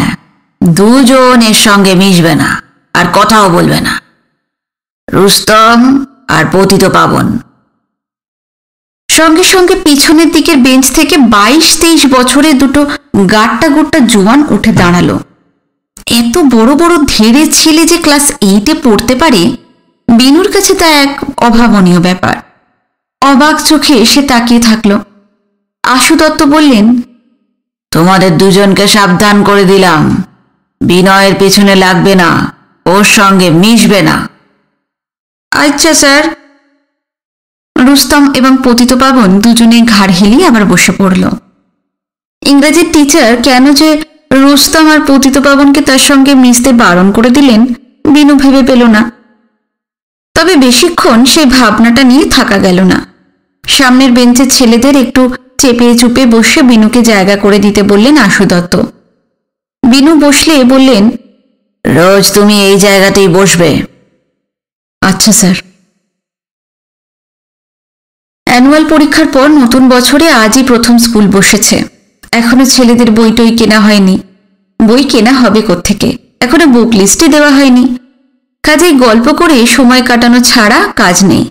দুজন এর সঙ্গে মিশবে না আর কথাও বলবে না, রুস্তম আর পতিত পাবন। সঙ্গে সঙ্গে পিছনের দিকের বেঞ্চ থেকে 22-23 বছরে দুটো গাট্টা গোট্টা জোয়ান উঠে দাঁড়ালো। এত বড় বড় ধেড়ে ছেলে যে ক্লাস 8-এ পড়তে পারে, বিনুর কাছে তা এক অভাবনীয় ব্যাপার। অবাক চোখে সে তাকিয়ে থাকল। আশু দত্ত বললেন, তোমাদের দুজনকে সাবধান করে দিলাম, বিনয়ের পেছনে লাগবে না, ওর সঙ্গে মিশবে না। আচ্ছা স্যার। রুস্তম এবং পতিতপাবন দুজনে ঘাড় হেলিয়ে আবার বসে পড়ল। ইংরেজির টিচার কেন যে রুস্তম আর পতিতপাবনকে তার সঙ্গে মিশতে বারণ করে দিলেন বিনু ভেবে পেল না। তবে বেশিক্ষণ সেই ভাবনাটা নিয়ে থাকা গেল না। সামনের বেঞ্চের ছেলেদের একটু চেপে চুপে বসে বিনুকে জায়গা করে দিতে বললেন আশু দত্ত। বিনু বসলে বললেন, রোজ তুমি এই জায়গাতেই বসবে। আচ্ছা স্যার। অ্যানুয়াল পরীক্ষার পর নতুন বছরে আজই প্রথম স্কুল বসেছে। এখনো ছেলেদের বই টই কেনা হয়নি। বই কেনা হবে কোত্থেকে, এখনো বুক লিস্টই দেওয়া হয়নি। কাজেই গল্প করে সময় কাটানো ছাড়া কাজ নেই।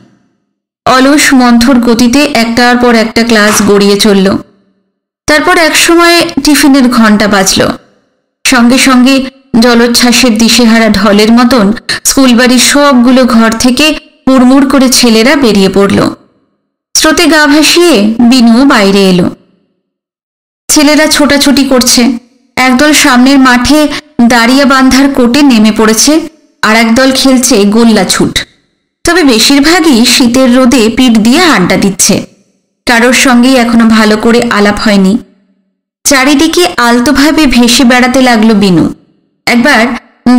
অলস মন্থর গতিতে একটার পর একটা ক্লাস গড়িয়ে চলল। তারপর একসময় টিফিনের ঘণ্টা বাজল। সঙ্গে সঙ্গে জলোচ্ছ্বাসের দিশেহারা ঢলের মতন স্কুলবাড়ির সবগুলো ঘর থেকে হুড়মুড় করে ছেলেরা বেরিয়ে পড়ল। স্রোতে গা ভাসিয়ে বিনুও বাইরে এলো। ছেলেরা ছোটাছুটি করছে। একদল সামনের মাঠে দাঁড়িয়ে বান্ধার কোটে নেমে পড়েছে, আর একদল খেলছে গোল্লা ছুট। তবে বেশিরভাগই শীতের রোদে পিঠ দিয়ে আড্ডা দিচ্ছে। কারোর সঙ্গেই এখনো ভালো করে আলাপ হয়নি। চারিদিকে আলতোভাবে ভেসে বেড়াতে লাগলো বিনু। একবার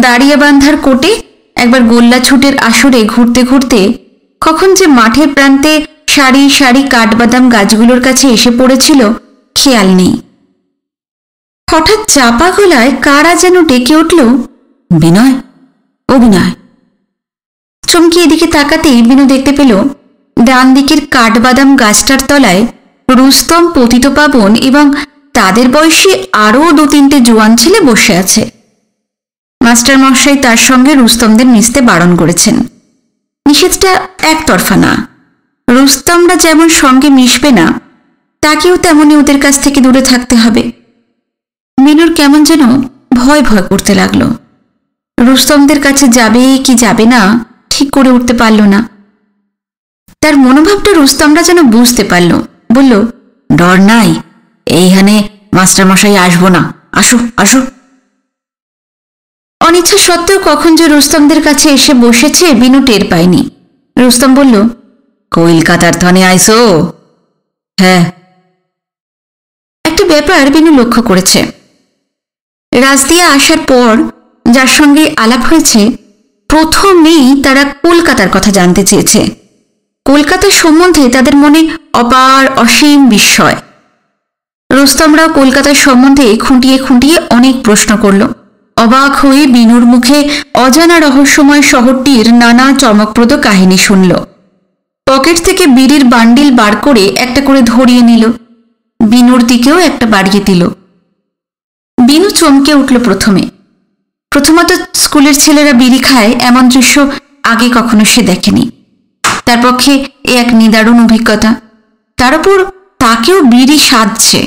দাঁড়িয়ে বান্ধার কোটে, একবার গোল্লা ছুটের আসরে ঘুরতে ঘুরতে কখন যে মাঠের প্রান্তে সারি সারি কাঠবাদাম গাছগুলোর কাছে এসে পড়েছিল খেয়াল নেই। হঠাৎ চাপা গলায় কারা যেন ডেকে উঠল, বিনয়, ও বিনয়। চমকি এদিকে তাকাতেই বিনু দেখতে পেল ডান দিকের কাঠবাদাম গাছটার তলায় রুস্তম, পতিতপাবন এবং তাদের বয়সী আরও 2-3টে জোয়ান ছেলে বসে আছে। মাস্টার মশাই তার সঙ্গে রুস্তমদের মিশতে বারণ করেছেন। নিষেধটা একতরফা না। রুস্তমরা যেমন সঙ্গে মিশবে না, তাকেও তেমনি ওদের কাছ থেকে দূরে থাকতে হবে। বিনুর কেমন যেন ভয় ভয় করতে লাগলো। রুস্তমদের কাছে যাবে কি যাবে না ঠিক করে উঠতে পারল না। তার মনোভাবটা রুস্তমরা যেন বুঝতে পারল। বলল, ডর নাই, এইখানে মাস্টারমশাই আসবো না, আসো আসো। অনিচ্ছা সত্ত্বেও কখন যে রুস্তমদের কাছে এসে বসেছে বিনু টের পায়নি। রুস্তম বলল, কলকাতার থনে আইসো? হ্যাঁ। একটা ব্যাপার বিনু লক্ষ্য করেছে। রাজদিয়া আসার পর যার সঙ্গে আলাপ হয়েছে প্রথমেই তারা কলকাতার কথা জানতে চেয়েছে। কলকাতার সম্বন্ধে তাদের মনে অপার অসীম বিস্ময়। রুস্তমরাও কলকাতার সম্বন্ধে খুঁটিয়ে খুঁটিয়ে অনেক প্রশ্ন করল। অবাক হয়ে বিনুর মুখে অজানা রহস্যময় শহরটির নানা চমকপ্রদ কাহিনী শুনল। পকেট থেকে বিড়ির বান্ডিল বার করে একটা করে ধরিয়ে নিল। বিনুর দিকেও একটা বাড়িয়ে দিল। বিনু চমকে উঠল। প্রথমত স্কুলের ছেলেরা বিড়ি খায় এমন দৃশ্য আগে কখনো সে দেখেনি। তার পক্ষে এ এক নিদারুণ অভিজ্ঞতা। তার উপর তাকেও বিড়ি সাজছে।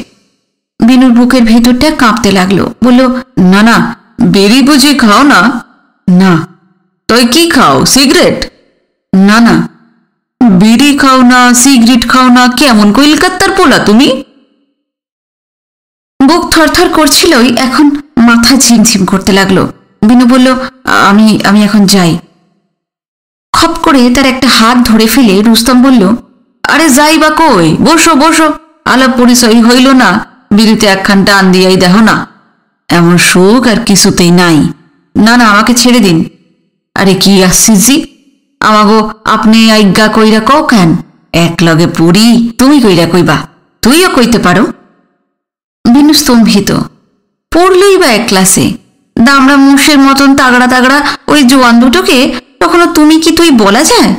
বিনুর বুকের ভেতরটা কাঁপতে লাগলো। বলল, না না, বিড়ি বুঝি খাও না? না। তুই কি খাও, সিগারেট? না না। বিড়ি খাও না, সিগারেট খাও না, কেমন কলকাতার পোলা তুমি? বুক থরথর করছিলই, এখন মাথা ঝিমঝিম করতে লাগলো। বিনু বলল, আমি এখন যাই। খপ করে তার একটা হাত ধরে ফেলে রুস্তম বলল, আরে যাই বা কই, বসো বসো, আলাপ পরিচয় হইল না, বিড়িতে একখান টান দিয়াই দেখো না। এমন সুখ আর কিছুতেই নাই। না না, আমাকে ছেড়ে দিন। আরে কি আসছি, আমাগো আপনি আজ্ঞা কইরা কও কেন? এক লগে পুরি, তুমি কইরা কইবা, তুইও কইতে পারো। বিনু স্তম্ভিত। পড়লই বা এক ক্লাসে, দামড়া মুষের মতন তাগড়া তাগড়া ওই জোয়ান দুটোকে তখনও তুমি কি তুই বলা যায়?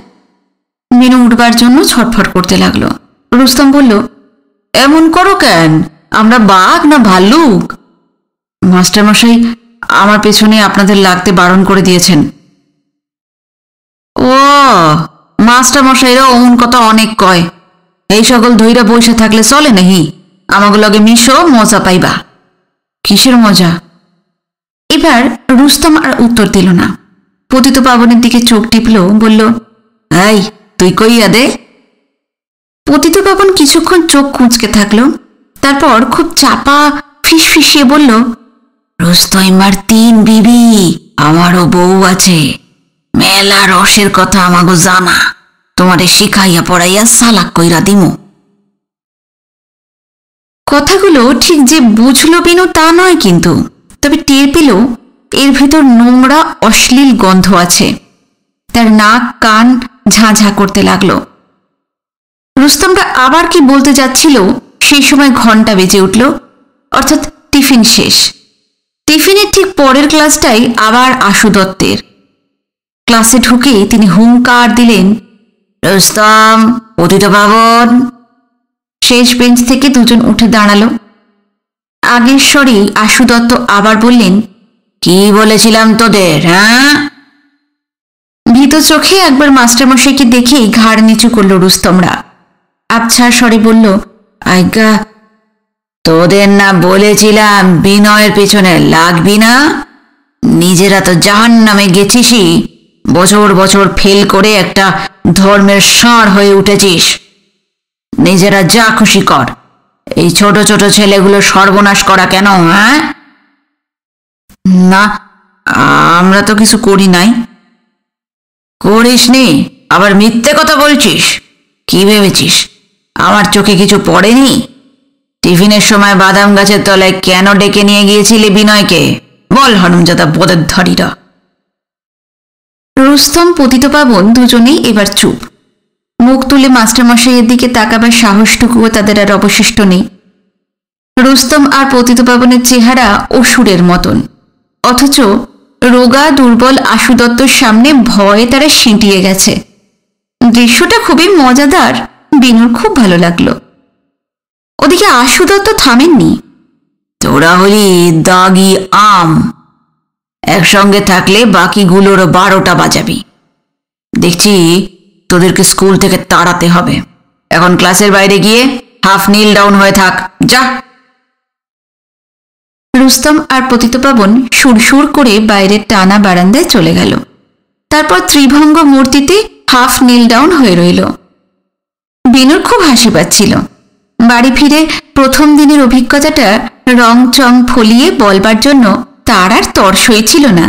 বিনু উঠবার জন্য ছটফট করতে লাগলো। রুস্তম বলল, এমন করো কেন? আমরা বাঘ না ভাল্লুক? মাস্টারমশাই আমার পেছনে আপনাদের লাগতে বারণ করে দিয়েছেন। ও, মাস্টারমশাইরা অমন কথা অনেক কয়। এই সকল ধইরা বসে থাকলে চলে নাহি? আমাকে লগে মিশো, মজা পাইবা। কিসের মজা? এবার রুস্তম আর উত্তর দিল না। পতিতপাবনের দিকে চোখ টিপল। বলল, এই তুই কইয়া দে। পতিতপাবন কিছুক্ষণ চোখ কুঁচকে থাকলো। তারপর খুব চাপা ফিসফিসিয়ে বলল, রুস্তমার 3 বিবি, আমারও বউ আছে। মেলা রসের কথা আমাগো জানা, তোমারে শিখাইয়া পড়াইয়া সালাক কইরা দিমু। কথাগুলো ঠিক যে বুঝল বিনু তা নয়, কিন্তু তবে টের পেল এর ভেতর নোংরা অশ্লীল গন্ধ আছে। তার নাক কান ঝাঁঝা করতে লাগলো। রুস্তমরা আবার কি বলতে যাচ্ছিল সেই সময় ঘন্টা বেজে উঠল, অর্থাৎ টিফিন শেষ। টিফিনের ঠিক পরের ক্লাসটাই আবার আশু দত্তের। ক্লাসে ঢুকে তিনি হুঙ্কার দিলেন, রুস্তম, পতিত পাবন। শেষ বেঞ্চ থেকে দুজন উঠে দাঁড়ালো। আগের স্বরেই আশু দত্ত আবার বললেন, কি বলেছিলাম তোদের? হ্যাঁ? ভীত চোখে একবার মাস্টারমশাইকে দেখেই ঘাড় নিচু করল রুস্তমরা। আবছা স্বরে বলল, আজ্ঞা, তোদের না বলেছিলাম বিনয়ের পেছনে লাগবি না? নিজেরা তো জাহান্নামে গেছিসই, বছর বছর ফেল করে একটা ধর্মের ষাঁড় হয়ে উঠেছিস। নিজেরা যা খুশি কর, এই ছোট ছোট ছেলেগুলো সর্বনাশ করা কেন? হ্যাঁ? না, আমরা তো কিছু করি নাই। করিসনি? আবার মিথ্যে কথা বলছিস? কি ভেবেছিস আমার চোখে কিছু পড়েনি? টিফিনের সময় বাদাম গাছের তলায় কেন ডেকে নিয়ে গিয়েছিলি বিনয়কে? বল হরমজাদা বোধের ধরিরা। রুস্তম, পতিতপাবন দুজনেই এবার চুপ। মুখ তুলে মাস্টারমশাইয়ের দিকে তাকাবার সাহসটুকুও তাদের আর অবশিষ্ট নেই। রুস্তম আর পতিতপাবনের চেহারা অসুরের মতন, অথচ রোগা দুর্বল আশু দত্তর সামনে ভয়ে তারা সিঁটিয়ে গেছে। দৃশ্যটা খুবই মজাদার, বিনুর খুব ভালো লাগলো। ওদিকে আশু দত্ত থামেননি। তোরা হলি দাগি আম, একসঙ্গে থাকলে বাকিগুলোরও 12টা বাজাবি। দেখছি তোদেরকে স্কুল থেকে তাড়াতে হবে। এখন ক্লাসের বাইরে গিয়ে হাফ নীল ডাউন হয়ে থাক, যা। রুস্তম আর পতিতপাবন সুরসুর করে বাইরের টানা বারান্দায় চলে গেল। তারপর ত্রিভঙ্গ মূর্তিতে হাফ নীল ডাউন হয়ে রইল। বিনুর খুব হাসি পাচ্ছিল। বাড়ি ফিরে প্রথম দিনের অভিজ্ঞতাটা রং চং ফলিয়ে বলবার জন্য তার আর তর্সই ছিল না।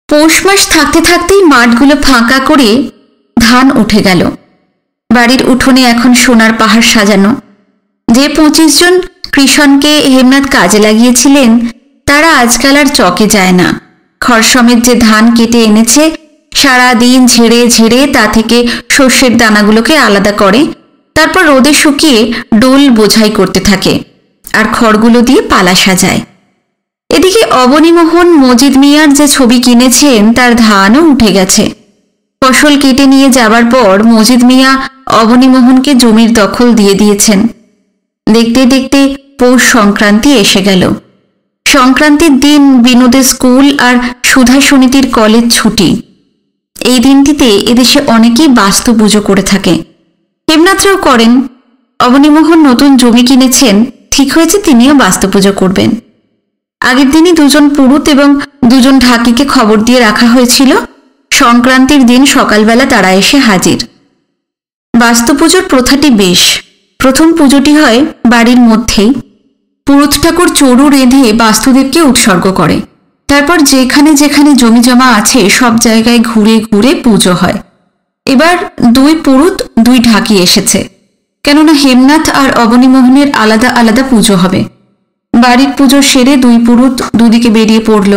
পৌষ মাস থাকতে থাকতেই মাঠগুলো ফাঁকা করে ধান উঠে গেল। বাড়ির উঠোনে এখন সোনার পাহাড় সাজানো। যে 25 জন কৃষণকে হেমনাথ কাজে লাগিয়েছিলেন তারা আজকাল আর চকে যায় না। খড় সমেত যে ধান কেটে এনেছে, সারাদিন ঝেড়ে ঝেড়ে তা থেকে শস্যের দানাগুলোকে আলাদা করে, তারপর রোদে শুকিয়ে ডোল বোঝাই করতে থাকে আর খড়গুলো দিয়ে পালা সাজায়। এদিকে অবনীমোহন মজিদ মিয়ার যে ছবি কিনেছেন তার ধানও উঠে গেছে। ফসল কেটে নিয়ে যাবার পর মজিদ মিয়া অবনীমোহনকে জমির দখল দিয়ে দিয়েছেন। দেখতে দেখতে পৌষ সংক্রান্তি এসে গেল। সংক্রান্তির দিন বিনোদের স্কুল আর সুধা সমিতির কলেজ ছুটি। এই দিনটিতে এদেশে অনেকেই বাস্তু পুজো করে থাকে। হেমনাথরাও করেন। অবনীমোহন নতুন জমি কিনেছেন, ঠিক হয়েছে তিনিও বাস্তু পুজো করবেন। আগের দিনই 2 জন পুরুত এবং 2 জন ঢাকিকে খবর দিয়ে রাখা হয়েছিল। সংক্রান্তির দিন সকালবেলা তারা এসে হাজির। বাস্তু পুজোর প্রথাটি বেশ। প্রথম পুজোটি হয় বাড়ির মধ্যেই। পুরুত ঠাকুর চড়ু রেঁধে বাস্তুদেবকে উৎসর্গ করে। তারপর যেখানে যেখানে জমি জমা আছে সব জায়গায় ঘুরে ঘুরে পুজো হয়। এবার 2 পুরুত 2 ঢাকি এসেছে, কেননা হেমনাথ আর অবনীমোহনের আলাদা আলাদা পুজো হবে। বাড়ির পুজো সেরে 2 পুরুত দুদিকে বেরিয়ে পড়ল।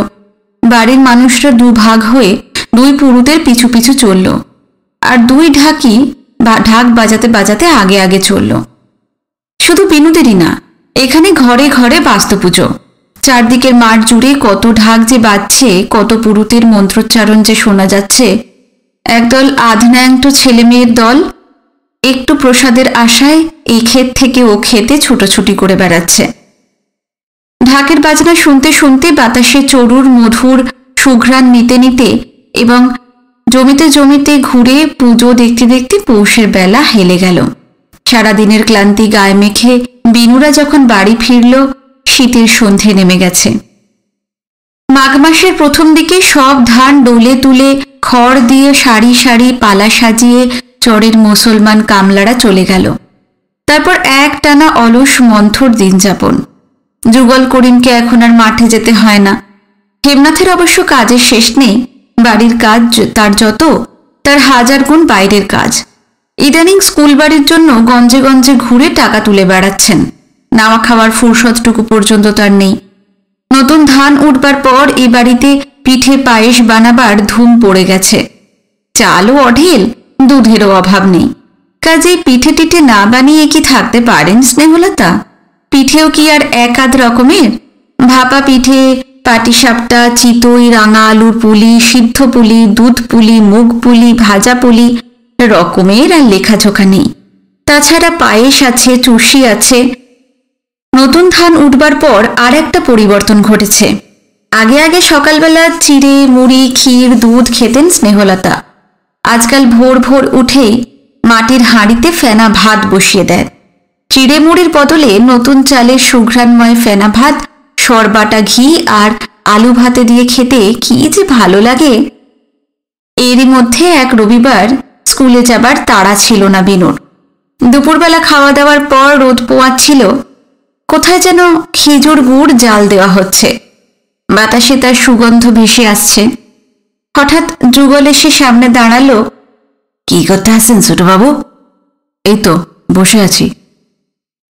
বাড়ির মানুষরা 2 ভাগ হয়ে 2 পুরুতের পিছু পিছু চলল, আর 2 ঢাকি ঢাক বাজাতে বাজাতে আগে আগে চলল। শুধু বিনোদেরই না, এখানে ঘরে ঘরে বাস্তু পুজো। চারদিকের মাঠ জুড়ে কত ঢাক যে বাজছে, কত পুরুতের মন্ত্রোচ্চারণ যে শোনা যাচ্ছে। একদল আধন্যাংটো ছেলে মেয়ের দল একটু প্রসাদের আশায় এই ক্ষেত থেকে ও ক্ষেতে ছুটোছুটি করে বেড়াচ্ছে। ঢাকের বাজনা শুনতে শুনতে বাতাসে চড়ুর মধুর সুঘ্রাণ নিতে নিতে এবং জমিতে জমিতে ঘুরে পুজো দেখতে দেখতে পৌষের বেলা হেলে গেল। সারাদিনের ক্লান্তি গায়ে মেখে বিনুরা যখন বাড়ি ফিরল, শীতের সন্ধে নেমে গেছে। মাঘ মাসের প্রথম দিকে সব ধান ডোলে তুলে খড় দিয়ে সারি সারি পালা সাজিয়ে চরের মুসলমান কামলারা চলে গেল। তারপর একটানা অলস মন্থর দিন যাপন। যুগল করিমকে এখন আর মাঠে যেতে হয় না। হেমনাথের অবশ্য কাজের শেষ নেই। বাড়ির কাজ তার যত, তার হাজার গুণ বাইরের কাজ। ইদানিং স্কুল বাড়ির জন্য গঞ্জে গঞ্জে ঘুরে টাকা তুলে বেড়াচ্ছেন। নাওয়া খাওয়ার ফুরসতটুকু পর্যন্ত তার নেই। নতুন ধান উঠবার পর এই বাড়িতে পিঠে পায়েস বানাবার ধুম পড়ে গেছে। চালও অঢেল, দুধেরও অভাব নেই। কাজেই পিঠে টিঠে না বানিয়ে কি থাকতে পারেন স্নেহলতা? পিঠেও কি আর এক আধ রকমের? ভাপা পিঠে, পাটিসাপটা, চিতই, রাঙা আলুর পুলি, সিদ্ধ পুলি, দুধ পুলি, মুগ পুলি, ভাজা পুলি, রকমের আর লেখাজোখা নেই। তাছাড়া পায়েস আছে, চুষি আছে। নতুন ধান উঠবার পর আর একটা পরিবর্তন ঘটেছে। আগে আগে সকালবেলা চিড়ে, মুড়ি, ক্ষীর, দুধ খেতেন স্নেহলতা। আজকাল ভোর ভোর উঠেই মাটির হাঁড়িতে ফেনা ভাত বসিয়ে দেয়। চিড়ে মুড়ির বদলে নতুন চালের সুঘ্রাণময় ফেনা ভাত, সরবাটা ঘি আর আলু ভাতে দিয়ে খেতে কি যে ভালো লাগে। এরই মধ্যে এক রবিবার স্কুলে যাবার তাড়া ছিল না বিনুর। দুপুরবেলা খাওয়া দাওয়ার পর রোদ পোয়াচ্ছিল। কোথায় যেন খেজুর গুড় জাল দেওয়া হচ্ছে। বাতাসে তার সুগন্ধ ভেসে আসছে। হঠাৎ যুগল এসে সামনে দাঁড়ালো। কি করতে আছেন ছোটবাবু? এই তো বসে আছি।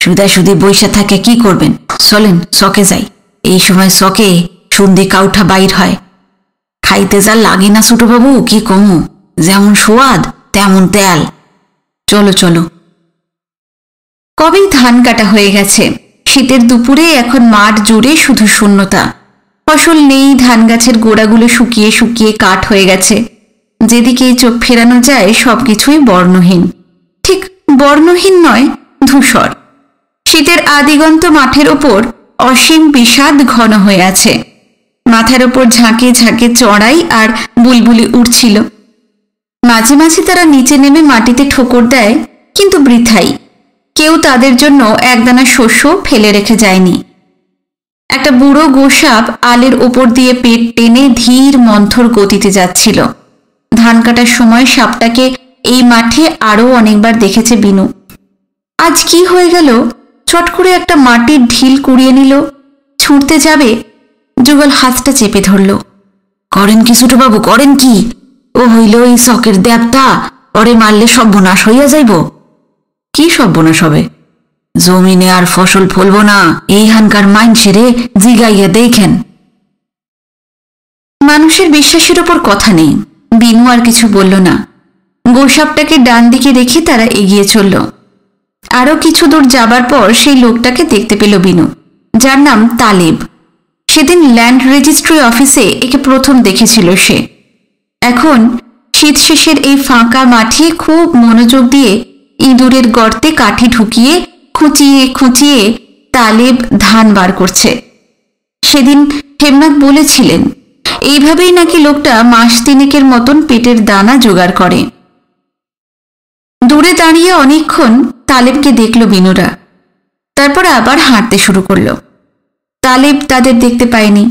সুদা বৈশা থাকে কি করবেন? চলেন শখে যাই। এই সময় শখে সন্ধে কাউঠা বাইর হয়। খাইতে যা লাগে না ছোটবাবু, কি কমু। যেমন সোয়াদ তেমন তেল। চলো চলো। কবেই ধান কাটা হয়ে গেছে। শীতের দুপুরে এখন মাঠ জুড়ে শুধু শূন্যতা। ফসল নেই, ধান গাছের গোড়াগুলো শুকিয়ে শুকিয়ে কাঠ হয়ে গেছে। যেদিকেই চোখ ফেরানো যায় সবকিছুই বর্ণহীন। ঠিক বর্ণহীন নয়, ধূসর। শীতের আদিগন্ত মাঠের ওপর অসীম বিষাদ ঘন হয়ে আছে। মাথার ওপর ঝাঁকে ঝাঁকে চড়াই আর বুলবুলি উঠছিল। মাঝে মাঝে তারা নিচে নেমে মাটিতে ঠোকর দেয়, কিন্তু বৃথাই। কেউ তাদের জন্য একদানা শস্য ফেলে রেখে যায়নি। একটা বুড়ো গোসাপ আলের ওপর দিয়ে পেট টেনে ধীর মন্থর গতিতে যাচ্ছিল। ধান কাটার সময় সাপটাকে এই মাঠে আরও অনেকবার দেখেছে বিনু। আজ কি হয়ে গেল? চট করে একটা মাটির ঢিল কুড়িয়ে নিল। ছুটতে যাবে, যুগল হাতটা চেপে ধরল। করেন কি ছোটবাবু, করেন কি? ও হইল এই শখের দেবতা, ওরে মারলে সর্বনাশ হইয়া যাইব। কি সর্বনাশ হবে? জমিনে আর ফসল ফলব না। এইখানকার মাইনসেরে জিগাইয়া দেখেন। মানুষের বিশ্বাসের ওপর কথা নেই। বিনু আর কিছু বলল না। গোসাপটাকে ডান দিকে রেখে তারা এগিয়ে চলল। আরও কিছু দূর যাবার পর সেই লোকটাকে দেখতে পেল বিনু, যার নাম তালেব। সেদিন ল্যান্ড রেজিস্ট্রি অফিসে একে প্রথম দেখেছিল সে। এখন শীত শেষের এই ফাঁকা মাঠে খুব মনোযোগ দিয়ে ইঁদুরের গর্তে কাঠি ঢুকিয়ে খুঁচিয়ে খুঁচিয়ে তালেব ধান বার করছে। সেদিন হেমনাথ বলেছিলেন এইভাবেই নাকি লোকটা মাস তিনেকের মতন পেটের দানা জোগাড় করে। দূরে দাঁড়িয়ে অনেকক্ষণ তালেবকে দেখল বিনুরা। তারপর আবার হাঁটতে শুরু করল। তালেব তাদের দেখতে পায়নি।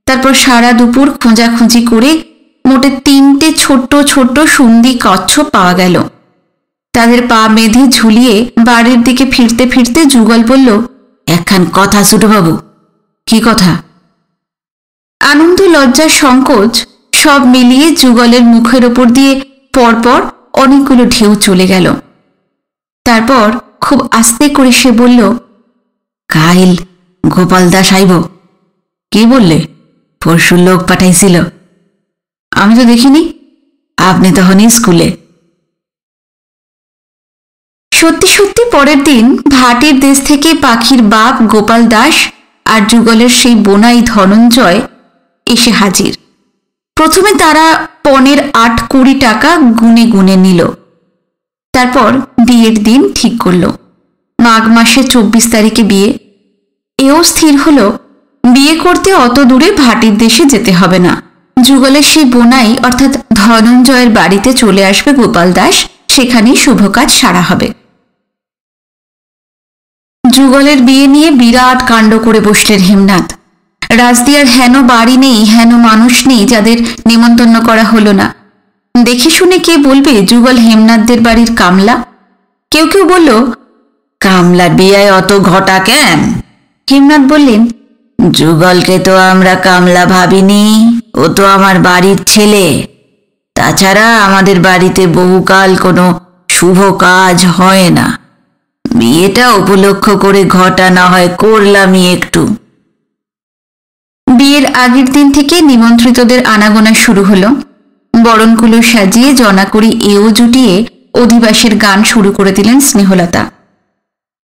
তারপর সারা দুপুর খোঁজাখুঁজি করে মোটে 3টে ছোট্ট ছোট্ট সুন্দি কচ্ছপ পাওয়া গেল। তাদের পা বেঁধে ঝুলিয়ে বাড়ির দিকে ফিরতে ফিরতে যুগল বলল, একখান কথা ছোটবাবু। কি কথা? আনন্দ, লজ্জার সংকোচ সব মিলিয়ে যুগলের মুখের ওপর দিয়ে পরপর অনেকগুলো ঢেউ চলে গেল। তারপর খুব আস্তে করে সে বলল, কাইল গোপাল দাস আইব। কি বললে? পরশু লোক পাঠাইছিল। আমি তো দেখিনি। আপনি তখন স্কুলে। সত্যি সত্যি পরের দিন ভাটের দেশ থেকে পাখির বাপ গোপাল দাস আর যুগলের সেই বোনাই ধনঞ্জয় এসে হাজির। প্রথমে তারা পনের 8-20 টাকা গুনে গুনে নিল। তারপর বিয়ের দিন ঠিক করল। মাঘ মাসে 24 তারিখে বিয়ে। এও স্থির হলো বিয়ে করতে অত দূরে ভাটির দেশে যেতে হবে না। যুগলের সেই বোনাই অর্থাৎ ধনঞ্জয়ের বাড়িতে চলে আসবে গোপাল দাস, সেখানেই শুভ কাজ সারা হবে। যুগলের বিয়ে নিয়ে বিরাট কাণ্ড করে বসলেন হেমনাথ। রাজদিয়ার হেন বাড়ি নেই, হেন মানুষ নেই যাদের নেমন্তন্ন করা হলো না। দেখে শুনে কে বলবে যুগল হেমনাথদের বাড়ির কামলা? কেউ কেউ বলল, কামলার বিয়ায় অত ঘটা কেন? হেমনাথ বললেন, যুগলকে তো আমরা কামলা ভাবিনি, ও তো আমার বাড়ির ছেলে। তাছাড়া আমাদের বাড়িতে বহুকাল কোনো শুভ কাজ হয় না, বিয়েটা উপলক্ষ করে ঘটা না হয় করলামই একটু। বিয়ের আগের দিন থেকে নিমন্ত্রিতদের আনাগোনা শুরু হলো। বরণকুলো সাজিয়ে জনাকড়ি এও জুটিয়ে অধিবাসের গান শুরু করে দিলেন স্নেহলতা।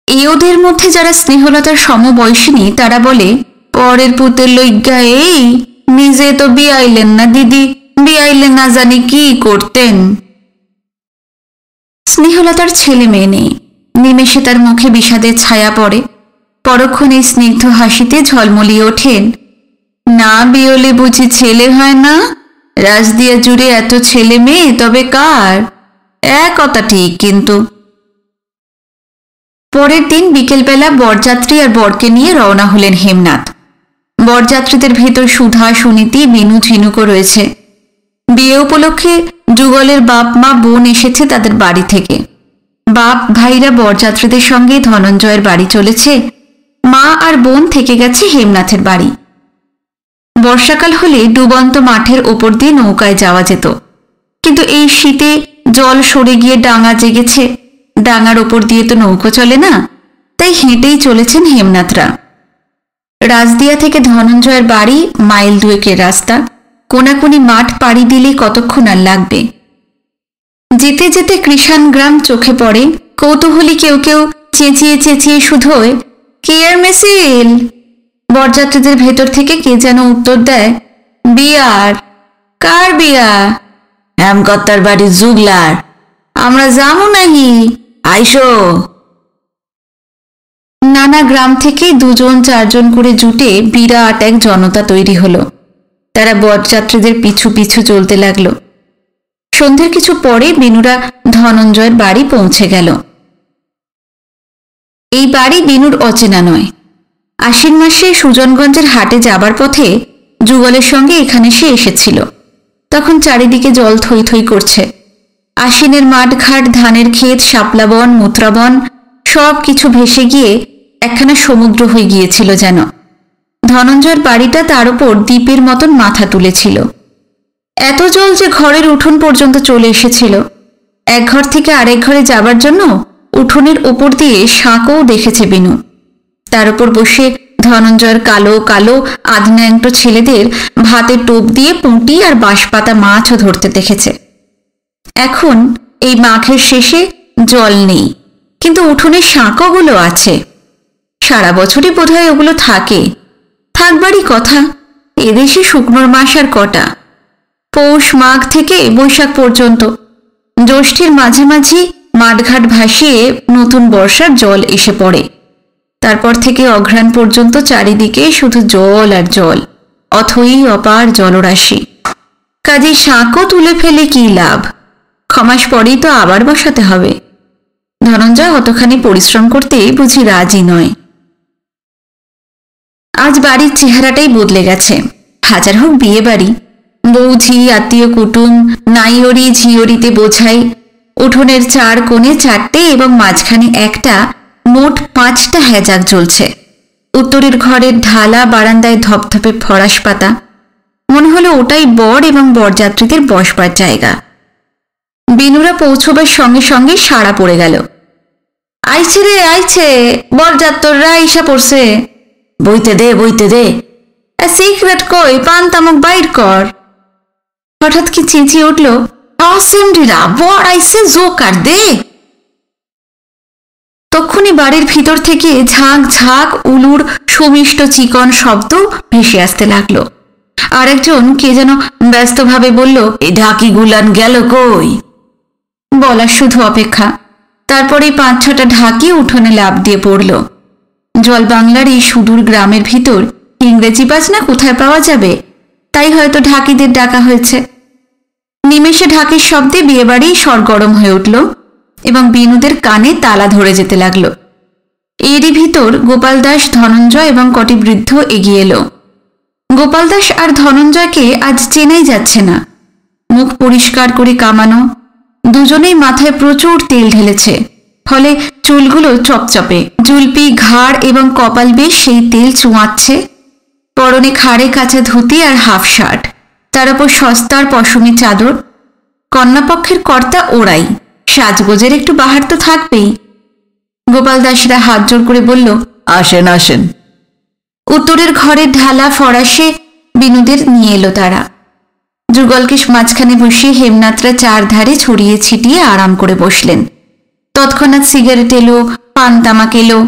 এওদের মধ্যে যারা স্নেহলতার সমবয়সিনী তারা বলে, পরের পুতের লইজ্ঞা এই, নিজে তো বিয়াইলেন না দিদি, বিয়াইলে না জানি কি করতেন। স্নেহলতার ছেলে মেয়ে নেই, নিমেষে তার মুখে বিষাদের ছায়া পড়ে। পরক্ষণে স্নিগ্ধ হাসিতে ঝলমলিয়ে ওঠেন, না বিয়লে বুঝি ছেলে হয় না? রাজদিয়া জুড়ে এত ছেলে মেয়ে, তবে কার? এক কথা ঠিক। কিন্তু পরের দিন বিকেলবেলা বরযাত্রী আর বরকে নিয়ে রওনা হলেন হেমনাথ। বরযাত্রীদের ভেতর সুধা, সুনীতি, বিনু, ঝিনুকও রয়েছে। বিয়ে উপলক্ষে যুগলের বাপ মা বোন এসেছে তাদের বাড়ি থেকে। বাপ ভাইরা বরযাত্রীদের সঙ্গে ধনঞ্জয়ের বাড়ি চলেছে, মা আর বোন থেকে গেছে হেমনাথের বাড়ি। বর্ষাকাল হলে ডুবন্ত মাঠের ওপর দিয়ে নৌকায় যাওয়া যেত, কিন্তু এই শীতে জল সরে গিয়ে ডাঙা জেগেছে, ডাঙার ওপর দিয়ে তো নৌকো চলে না, তাই হেঁটেই চলেছেন হেমনাথরা। রাজদিয়া থেকে ধনঞ্জয়ের বাড়ি মাইল দুয়েকের রাস্তা। কোনাকুনি মাঠ পাড়ি দিলে কতক্ষণ আর লাগবে। যেতে যেতে কৃষাণ গ্রাম চোখে পড়ে। কৌতূহলী কেউ কেউ চেঁচিয়ে চেঁচিয়ে শুধোয়, কে আর মেসিল? বরযাত্রীদের ভেতর থেকে কে যেন উত্তর দেয়, বিয়ার। কার বিয়া? হেমকর্তার বাড়ি জুগলার। আমরা যাবো নাহি, আইসো। নানা গ্রাম থেকে 2-4 করে জুটে বিরাট এক জনতা তৈরি হলো। তারা বরযাত্রীদের পিছু পিছু চলতে লাগলো। সন্ধ্যের কিছু পরে বিনুরা ধনঞ্জয়ের বাড়ি পৌঁছে গেল। এই বাড়ি বিনুর অচেনা নয়। আশ্বিন মাসে সুজনগঞ্জের হাটে যাবার পথে যুগলের সঙ্গে এখানে সে এসেছিল। তখন চারিদিকে জল থই থই করছে। আশ্বিনের মাঠঘাট, ধানের ক্ষেত, শাপলাবন, মুত্রাবন সব কিছু ভেসে গিয়ে একখানা সমুদ্র হয়ে গিয়েছিল যেন। ধনঞ্জয়ের বাড়িটা তার উপর দ্বীপের মতন মাথা তুলেছিল। এত জল যে ঘরের উঠোন পর্যন্ত চলে এসেছিল। এক ঘর থেকে আরেক ঘরে যাবার জন্য উঠোনের ওপর দিয়ে শাঁকও দেখেছে বিনু। তার উপর বসে ধনঞ্জয়ের কালো কালো আধন্যাংটো ছেলেদের ভাতে টোপ দিয়ে পুঁটি আর বাঁশপাতা মাছও ধরতে দেখেছে। এখন এই মাঘের শেষে জল নেই, কিন্তু উঠোনের শাঁকগুলো আছে। সারা বছরই বোধহয় ওগুলো থাকে। থাকবারই কথা। এদেশে শুকনোর মাস আর কটা? পৌষ মাঘ থেকে বৈশাখ পর্যন্ত। জ্যৈষ্ঠের মাঝামাঝি মাঠঘাট ভাসিয়ে নতুন বর্ষার জল এসে পড়ে। তারপর থেকে অঘ্রাণ পর্যন্ত চারিদিকে শুধু জল আর জল, অথই অপার জলরাশি। কাজেই শাঁকও তুলে ফেলে কি লাভ? ক্ষমাস পরেই তো আবার বসাতে হবে। ধনঞ্জয় অতখানি পরিশ্রম করতে বুঝি রাজি নয়। আজ বাড়ির চেহারাটাই বদলে গেছে। হাজার হোক বিয়ে বাড়ি, বৌঝি, আত্মীয় কুটুম, নাইয়রি ঝিয়রিতে বোঝাই। উঠোনের 4 কোণে 4টে এবং মাঝখানে একটা, মোট 5টা হ্যাজাক জ্বলছে। উত্তরের ঘরের ঢালা বারান্দায় ধপধপে ফরাস পাতা। মনে হলো ওটাই বর এবং বরযাত্রীদের বসবার জায়গা। বিনুরা পৌঁছবার সঙ্গে সঙ্গে সাড়া পড়ে গেল। আইছে রে আইছে, বরযাত্ররা আইসা পড়ছে। বইতে দে, বইতে দে। সিক্রেট কই, পান তামুক বাইর কর। হঠাৎ কি চেঁচিয়ে উঠল, অসেমরিরা বর আইছে, জোকার দে। তক্ষুনি বাড়ির ভিতর থেকে ঝাঁক ঝাঁক উলুর সুমিষ্ট চিকন শব্দ ভেসে আসতে লাগলো। আর একজন কে যেন ব্যস্তভাবে বলল, এই ঢাকি গুলান গেল কই? বলার শুধু অপেক্ষা। তারপরে 5-6টা ঢাকি উঠোনে লাফ দিয়ে পড়ল। জল বাংলার এই সুদূর গ্রামের ভিতর ইংরেজি বাজনা কোথায় পাওয়া যাবে? তাই হয়তো ঢাকিদের ডাকা হয়েছে। নিমেষে ঢাকির শব্দে বিয়েবাড়ি সরগরম হয়ে উঠল এবং বিনুদের কানে তালা ধরে যেতে লাগলো। এরই ভিতর গোপাল দাস, ধনঞ্জয় এবং কটি বৃদ্ধ এগিয়ে এলো। গোপাল দাস আর ধনঞ্জয়কে আজ চেনাই যাচ্ছে না। মুখ পরিষ্কার করে কামানো, দুজনেই মাথায় প্রচুর তেল ঢেলেছে, ফলে চুলগুলো চপচপে। জুলপি, ঘাড় এবং কপাল বেশ সেই তেল চুঁয়াচ্ছে। পরনে খাড়ে কাঁচা ধুতি আর হাফ শার্ট, তার উপর সস্তার পশমি চাদর। কন্যাপক্ষের কর্তা ওরাই, সাজগোজের একটু বাহার তো থাকবেই। গোপাল দাসরা হাত জোর করে বলল, আসেন আসেন। উত্তরের ঘরের ঢালা ফরাসে বিনুদের নিয়ে এলো তারা। যুগলকে মাঝখানে বসিয়ে হেমনাথরা চারধারে ছড়িয়ে ছিটিয়ে আরাম করে বসলেন। তৎক্ষণাৎ সিগারেট এলো, পান তামাক এলো।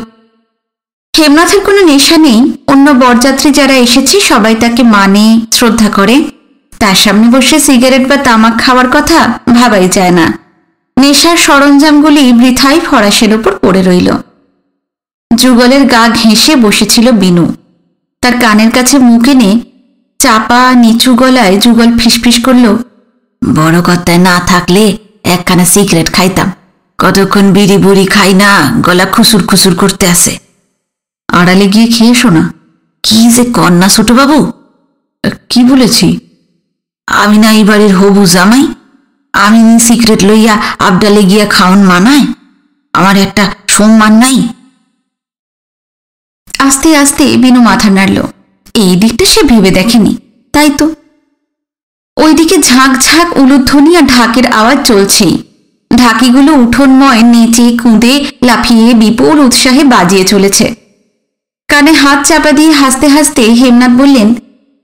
হেমনাথের কোনো নেশা নেই, অন্য বরযাত্রী যারা এসেছে সবাই তাকে মানে, শ্রদ্ধা করে। তার সামনে বসে সিগারেট বা তামাক খাওয়ার কথা ভাবাই যায় না। নেশার সরঞ্জামগুলি বৃথাই ফরাসের ওপর পড়ে রইল। যুগলের গা ঘেঁষে বসেছিল বিনু। তার কানের কাছে মুখ এনে চাপা নিচু গলায় যুগল ফিসফিস করল, বড় কর্তায় না থাকলে একখানা সিগারেট খাইতাম, কতক্ষণ বিড়ি বুড়ি খাই না, গলা খুসুর খুসুর করতে আসে। আড়ালে গিয়ে খেয়ে শোনা। কি যে কন্যা ছোট বাবু, কি বলেছি? আমি না এই বাড়ির হবু জামাই, আমি সিগারেট লইয়া আবডালে গিয়া খাওন মানায়? আমার একটা সম্মান নাই? আস্তে আস্তে বিনু মাথা নাড়ল। এই দিকটা সে ভেবে দেখেনি, তাই তো। ওইদিকে ঝাঁক ঝাঁক উলুধ্বনি আর ঢাকের আওয়াজ চলছেই। ঢাকিগুলো উঠোনময় নেচে কুঁদে লাফিয়ে বিপুল উৎসাহে বাজিয়ে চলেছে। কানে হাত চাপা দিয়ে হাসতে হাসতে হেমনাথ বললেন,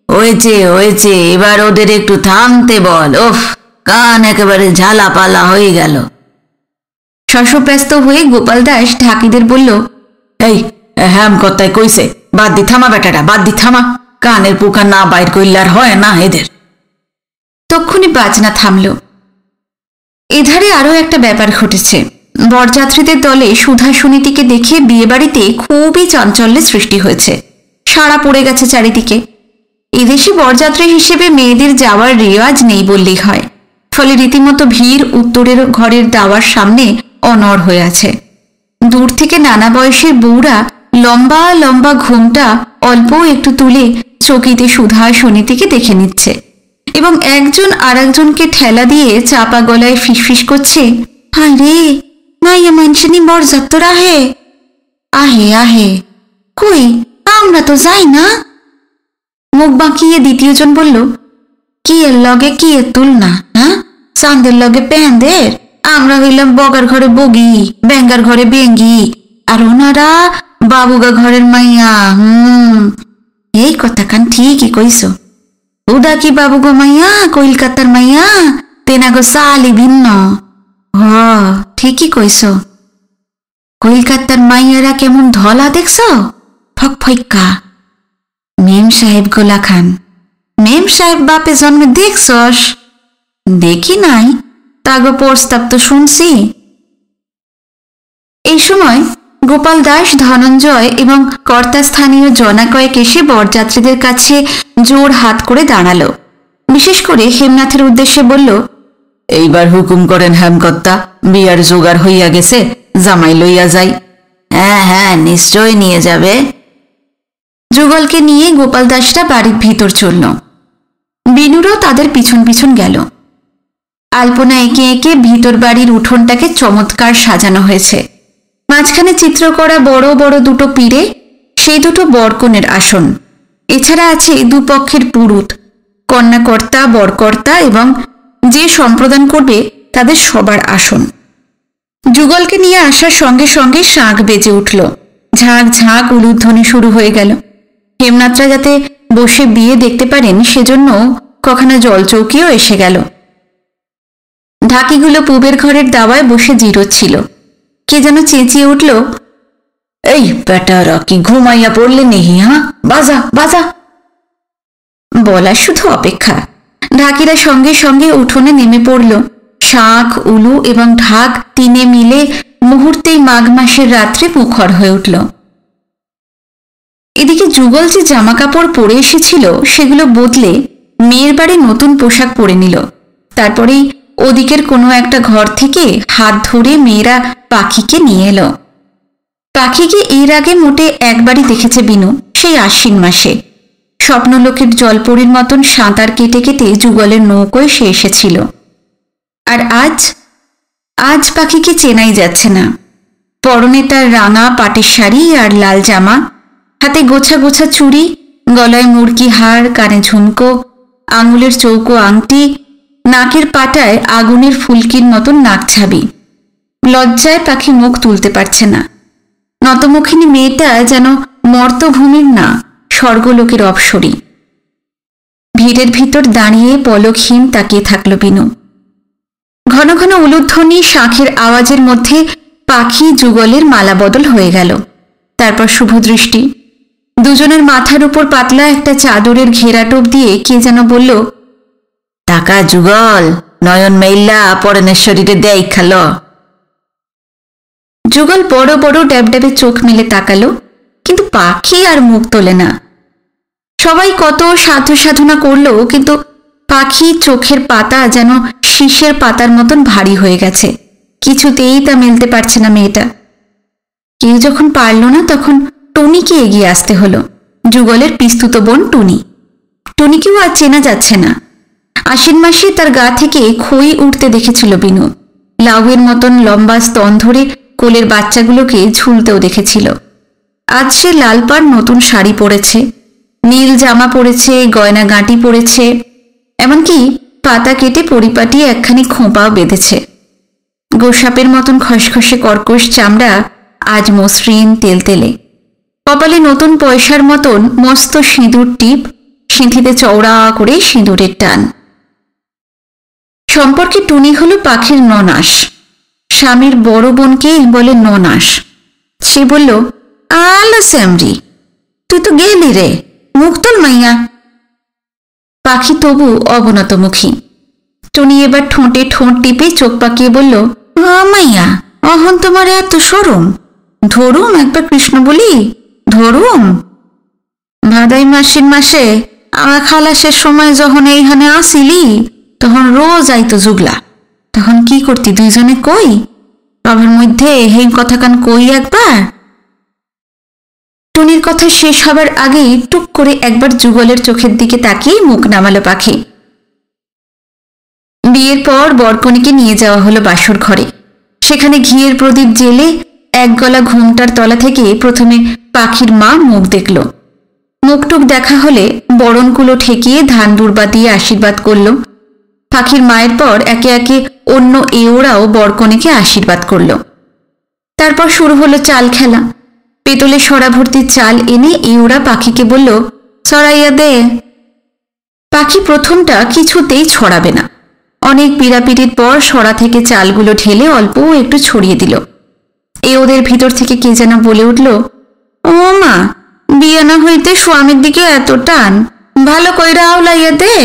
হয়েছে, এবার ওদের একটু থামতে বল। ওফ, কান একেবারে ঝালাপালা হয়ে গেল। শশব্যস্ত হয়ে গোপাল দাস ঢাকিদের বলল, এই হ্যাম কর্তায় কইছে, বাদ দি থামা বেটাটা, বাদ দি থামা, কানের পোকা না বাইর করলে আর হয় না এদের। তক্ষুনি বাজনা থামল। এধারে আরও একটা ব্যাপার ঘটেছে। বরযাত্রীদের দলে সুধা সুনীতিকে দেখে বিয়েবাড়িতে খুবই চাঞ্চল্যের সৃষ্টি হয়েছে। সাড়া পড়ে গেছে চারিদিকে। এদেশে বরযাত্রী হিসেবে মেয়েদের যাওয়ার রেওয়াজ নেই বললেই হয়। ফলে রীতিমতো ভিড় উত্তরের ঘরের দাওয়ার সামনে অনড় হয়ে আছে। দূর থেকে নানা বয়সের বউরা লম্বা লম্বা ঘোমটা অল্প একটু তুলে চকিতে সুধা সুনীতিকে দেখে নিচ্ছে এবং একজন আর একজনকে ঠেলা দিয়ে চাপা গলায় ফিসফিস করছে, হায় রে, মাইয়া মানসিনী বরযাত্র আহে আহে আহে, কই আমরা তো যাই না। মুখ বাঁকিয়ে দ্বিতীয়জন বলল, কি এর লগে কি এর তুল না, হ্যাঁ? চাঁদের লগে প্যাঁদের, আমরা হইলাম বগার ঘরে বগি, ব্যাঙ্গার ঘরে বেঙ্গি, আর ওনারা বাবুগা ঘরের মাইয়া। এই কথা কান ঠিকই কইস। উদা কি বাবুগো মাইয়া, কলকাতার মাইয়া, তেনাগো সালি ভিন্ন। হ, ঠিকই কইস। কলকাতার মাইয়ারা কেমন ধলা দেখছ, ফকফকা। মেম সাহেব গোলা খান, মেম সাহেব বাপে জন্মে দেখছস? দেখি নাই, তাগো প্রস্তাব তো শুনছি। এই সময় গোপাল দাস, ধনঞ্জয় এবং কর্তাস্থানীয় জনা কয়েক এসে বরযাত্রীদের কাছে জোর হাত করে দাঁড়ালো। বিশেষ করে হেমনাথের উদ্দেশ্যে বলল, এইবার হুকুম করেন হেমকর্তা, বিয়ার জোগাড় হইয়া গেছে, জামাই লইয়া যাই। হ্যাঁ, নিশ্চয় নিয়ে যাবে। যুগলকে নিয়ে গোপাল দাসরা বাড়ির ভিতর চলল। বিনুরও তাদের পিছন পিছন গেল। আলপনা এঁকে এঁকে ভিতর বাড়ির উঠোনটাকে চমৎকার সাজানো হয়েছে। মাঝখানে চিত্র করা বড় বড় দুটো পিঁড়ে, সেই দুটো বরকনের আসন। এছাড়া আছে দুপক্ষের পুরুত, কন্যাকর্তা, বরকর্তা এবং যে সম্প্রদান করবে তাদের সবার আসন। যুগলকে নিয়ে আসার সঙ্গে সঙ্গে শাঁখ বেজে উঠল। ঝাঁক ঝাঁক উলুধ্বনি শুরু হয়ে গেল। হেমনাথরা যাতে বসে বিয়ে দেখতে পারেন সেজন্য কখনো জলচৌকিও এসে গেল। ঢাকিগুলো পূবের ঘরের দাওয়ায় বসে জিরোচ্ছিল। কে যেন চেঁচিয়ে উঠল, এই বেটারা কি ঘুমাইয়া পড়লে নেহি? হ্যাঁ, বাজা বাজা। বলার শুধু অপেক্ষা। ঢাকিরা সঙ্গে সঙ্গে উঠোনে নেমে পড়ল। শাঁখ, উলু এবং ঢাক তিনে মিলে মুহূর্তেই মাঘ মাসের রাত্রে মুখর হয়ে উঠল। এদিকে যুগল যে জামা কাপড় পরে এসেছিল সেগুলো বদলে মেয়ের বাড়ি নতুন পোশাক পরে নিল। তারপরেই ওদিকের কোনো একটা ঘর থেকে হাত ধরে মেয়েরা পাখিকে নিয়ে এলো। পাখিকে এর আগে মোটে একবারই দেখেছে বিনু, সেই আশ্বিন মাসে। স্বপ্নলোকের জলপরীর মতন সাঁতার কেটে কেটে যুগলের নৌকোয় সে এসেছিল। আর আজ পাখিকে চেনাই যাচ্ছে না। পরনে তার রাঙা পাটের শাড়ি আর লাল জামা, হাতে গোছা গোছা চুড়ি, গলায় মুড়কি হার, কানে ঝুমকো, আঙুলের চৌকো আংটি, নাকের পাটায় আগুনের ফুলকির মতন নাক ছাবি। লজ্জায় পাখি মুখ তুলতে পারছে না। নতমুখিনী মেয়েটা যেন মর্তভূমির না, স্বর্গলোকের অপ্সরী। ভিড়ের ভিতর দাঁড়িয়ে পলকহীন তাকিয়ে থাকল বিনু। ঘন ঘন উলুধ্বনি, শাঁখের আওয়াজের মধ্যে পাখি যুগলের মালা বদল হয়ে গেল। তারপর শুভদৃষ্টি। দুজনের মাথার উপর পাতলা একটা চাদরের ঘেরাটোপ দিয়ে কে যেন বলল, টাকা যুগল, নয়ন মেইল্লা পরমেশ্বরীরে দেয় খাল। যুগল বড় বড় ড্যাবড্যাবে চোখ মেলে তাকালো, কিন্তু পাখি আর মুখ তোলে না। সবাই কত সাধ্য সাধনা করলো, কিন্তু পাখি চোখের পাতা যেন শীষের পাতার মতন ভারী হয়ে গেছে। কিছুতেই তা মেলতে পারছে না মেয়েটা। কেউ যখন পারল না, তখন টুনিকে এগিয়ে আসতে হলো। যুগলের পিস্তুত বোন টুনি। টুনিকেও আর চেনা যাচ্ছে না। আশ্বিন মাসে তার গা থেকে খই উঠতে দেখেছিল বিনু। লাউয়ের মতন লম্বা স্তন ধরে কোলের বাচ্চাগুলোকে ঝুলতেও দেখেছিল। আজ সে লাল পাড় নতুন শাড়ি পরেছে, নীল জামা পরেছে, গয়না গাঁটি পরেছে, এমনকি পাতা কেটে পরিপাটি একখানি খোঁপাও বেঁধেছে। গোসাপের মতন খসখসে কর্কশ চামড়া আজ মসৃণ তেলতেলে। কপালে নতুন পয়সার মতন মস্ত সিঁদুর টিপ, সিঁথিতে চওড়া করে সিঁদুরের টান। সম্পর্কে টুনি হলো পাখির ননাস। স্বামীর বড় বোনকে বলে ননাস। সে বলল, আলা শ্যামরি, তুই তো গেলি রে, মুখ তোল মাইয়া। পাখি তবু অবনতমুখী। টুনি এবার ঠোঁটে ঠোঁট টিপে চোখ পাকিয়ে বলল, মাইয়া, অহন তোমার এত সরম, ধরুম একবার কৃষ্ণ বলি, ধরুম। ভাদাই মাসির মাসে আমার খালাসের সময় যখন এইখানে আসিলি, তখন রোজ আইতো জুগলা। তখন কি করতি দুইজনে কই, বাবার মধ্যে হেই কথাখান কই একবার। টুনির কথা শেষ হবার আগেই টুক করে একবার যুগলের চোখের দিকে তাকিয়ে মুখ নামালো পাখি। বিয়ের পর বরকনেকে নিয়ে যাওয়া হলো বাসর ঘরে। সেখানে ঘিয়ের প্রদীপ জেলে এক গলা ঘুমটার তলা থেকে প্রথমে পাখির মা মুখ দেখল। মুখটুক দেখা হলে বরণকুলো ঠেকিয়ে ধান দুর্বা দিয়ে আশীর্বাদ করল। পাখির মায়ের পর একে একে অন্য এওরাও বরকনেকে আশীর্বাদ করল। তারপর শুরু হলো চাল খেলা। পেতলে সরা ভর্তি চাল এনে এওরা পাখিকে বলল, ছড়াইয়া দে। পাখি প্রথমটা কিছুতেই ছড়াবে না। অনেক পীড়াপিড়ির পর সরা থেকে চালগুলো ঢেলে অল্প একটু ছড়িয়ে দিল। এ ওদের ভিতর থেকে কে যেন বলে উঠল, ও মা, বিয়ে না হইতে স্বামীর দিকে এত টান, ভালো কইরা আওলাইয়া দে।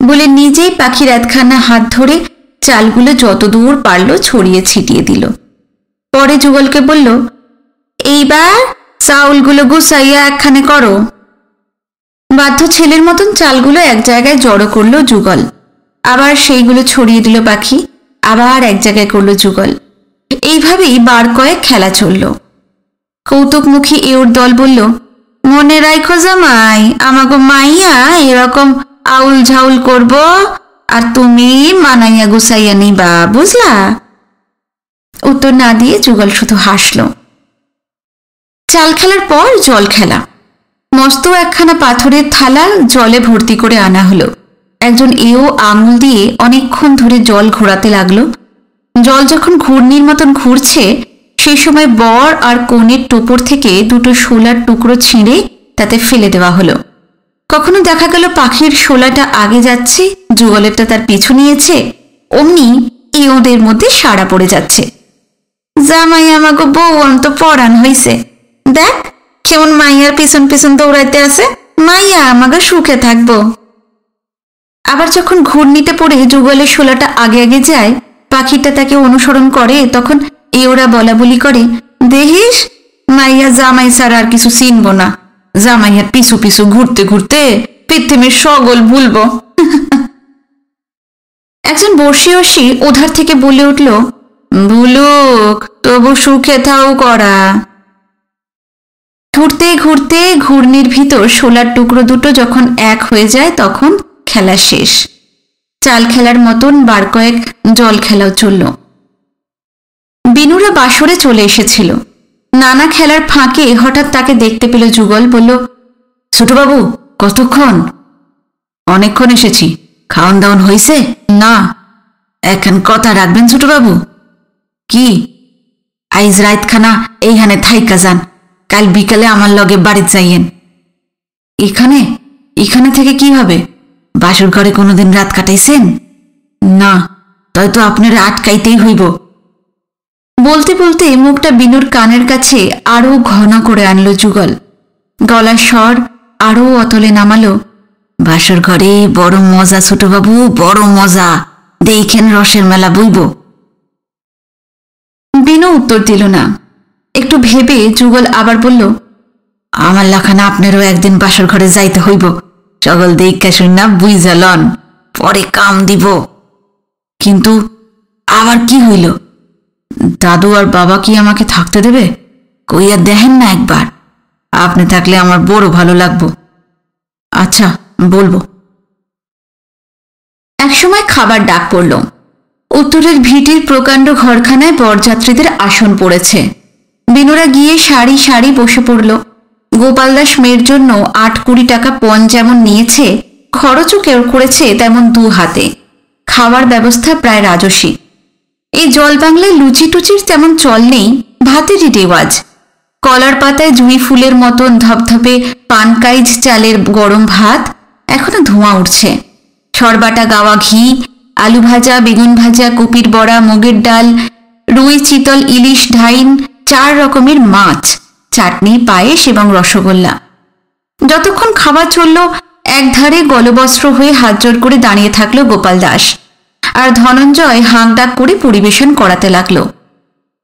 বলে নিজেই পাখির একখানা হাত ধরে চালগুলো যত দূর পারল ছড়িয়ে ছিটিয়ে দিল। পরে যুগলকে বলল, এইবার চাউলগুলো গুছাইয়া একখানে করো। বাধ্য ছেলের মতন চালগুলো এক জায়গায় জড়ো করলো যুগল। আবার সেইগুলো ছড়িয়ে দিল পাখি, আবার এক জায়গায় করলো যুগল। এইভাবেই বার কয়েক খেলা চলল। কৌতুকমুখী এওর দল বলল, মনে রাখো জামাই, আমাকে মাইয়া এরকম আউল ঝাউল করব, আর তুমি মানাইয়া গুছাইয়া নিবা, বুঝলা? উত্তর না দিয়ে যুগল শুধু হাসল। চাল খেলার পর জল খেলা। মস্ত একখানা পাথরের থালা জলে ভর্তি করে আনা হলো। একজন এও আঙুল দিয়ে অনেকক্ষণ ধরে জল ঘোরাতে লাগলো। জল যখন ঘূর্ণির মতন ঘুরছে, সেই সময় বর আর কনের টোপর থেকে দুটো শোলার টুকরো ছিঁড়ে তাতে ফেলে দেওয়া হলো। কখনো দেখা গেল পাখির শোলাটা আগে যাচ্ছে, যুগলেরটা তার পিছু নিয়েছে। অমনি এওদের মধ্যে সাড়া পড়ে যাচ্ছে, জামাই আমাকে বউ অন্ত পরাণ হইছে, দেখ কেমন মাইয়ার পিছন পিছন দৌড়াইতে আছে, মাইয়া আমাকে সুখে থাকবো। আবার যখন ঘূর্ণিতে পড়ে যুগলের শোলাটা আগে আগে যায়, পাখিটা তাকে অনুসরণ করে, তখন এওরা বলা বলি করে, দেখিস মাইয়া জামাই ছাড়া আর কিছু চিনব না, জামাইয়ার পিছু পিছু ঘুরতে ঘুরতে পৃথিবীর সকল ভুলব। একজন বর্ষী ওধার থেকে বলে উঠল, ভুলুক, তবু সুখে থাও করা। ঘুরতে ঘুরতে ঘূর্ণির ভিতর শোলার টুকরো দুটো যখন এক হয়ে যায়, তখন খেলা শেষ। চাল খেলার মতন বার কয়েক জল খেলাও চলল। বিনুরা বাসরে চলে এসেছিল। নানা খেলার ফাঁকে হঠাৎ তাকে দেখতে পেল যুগল। বলল, ছোটবাবু, কতক্ষণ? অনেকক্ষণ এসেছি। খাওয়ান দাওয়ান হয়েছে? না। এখন কথা রাখবেন ছোটবাবু? কি? আইজ রাতখানা এইখানে থাইকা যান, কাল বিকালে আমার লগে বাড়ি যাইয়েন। এখানে? এখানে থেকে কি হবে? বাসর ঘরে কোনোদিন রাত কাটাইছেন? না। তাই তো আপনার আটকাইতেই হইব। বলতে বলতে মুখটা বিনুর কানের কাছে আরো ঘন করে আনলো যুগল। গলার স্বর আরো অতলে নামালো। বাসর ঘরে বড় মজা ছোটবাবু, বড় মজা। দেখেন রসের মেলা বইব। বিনু উত্তর দিল না। একটু ভেবে যুগল আবার বলল, আমার লাখানা আপনারও একদিন বাসর ঘরে যাইতে হইব। সকল দেখা শুনা বুঝা লন, পরে কাম দিব। কিন্তু আবার কি হইল? দাদু আর বাবা কি আমাকে থাকতে দেবে? কইয়া দেখেন না একবার। আপনি থাকলে আমার বড় ভালো লাগবো। আচ্ছা, বলবো। একসময় খাবার ডাক পড়ল। উত্তরের ভিটির প্রকাণ্ড ঘরখানায় বরযাত্রীদের আসন পড়েছে। বিনুরা গিয়ে সারি সারি বসে পড়ল। গোপাল দাস মেয়ের জন্য 8-20 টাকা পণ যেমন নিয়েছে, খরচও কেউ করেছে তেমন 2 হাতে। খাওয়ার ব্যবস্থা প্রায় রাজসী। এই জলবাংলায় লুচি টুচির তেমন চল নেই, ভাতেরই রেওয়াজ। কলার পাতায় জুঁই ফুলের মতন ধপধপে পানকাইজ চালের গরম ভাত, এখনো ধোঁয়া উঠছে। সরবাটা গাওয়া ঘি, আলু ভাজা, বেগুন ভাজা, কপির বড়া, মুগের ডাল, রুই, চিতল, ইলিশ, ঢাইন, 4 রকমের মাছ, চাটনি, পায়েস এবং রসগোল্লা। যতক্ষণ খাওয়া চলল একধারে গলবস্ত্র হয়ে হাত জোড় করে দাঁড়িয়ে থাকলো গোপাল দাস, আর ধনঞ্জয় হাঁক ডাক করে পরিবেশন করাতে লাগলো।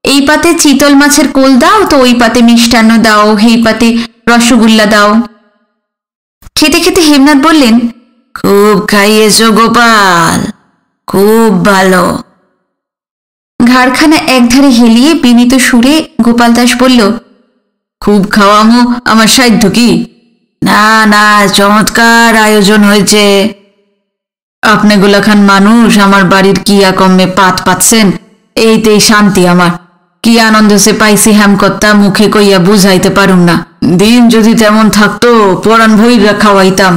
এই পাতে চিতল মাছের কোল দাও, তো ওই পাতে মিষ্টান্ন দাও, এই পাতে রসগোল্লা দাও। খেতে খেতে হেমনাথ বললেন, খুব খাইয়েছো গোপাল, খুব ভালো। ঘাড়খানা একধারে হেলিয়ে বিনীত সুরে গোপাল দাস বলল, খুব খাওয়ামো আমার সাধ্য কি? না না, চমৎকার আয়োজন হয়েছে। আপনি গোলাখান মানুষ আমার বাড়ির কিয়া কমে পাত পাচ্ছেন, এইতেই শান্তি আমার। কি আনন্দ সে পাইছি হেমকর্তা, মুখে কইয়া বুঝাইতে পারুম না। দিন যদি তেমন থাকতো পরাণ ভইরা খাওয়াইতাম।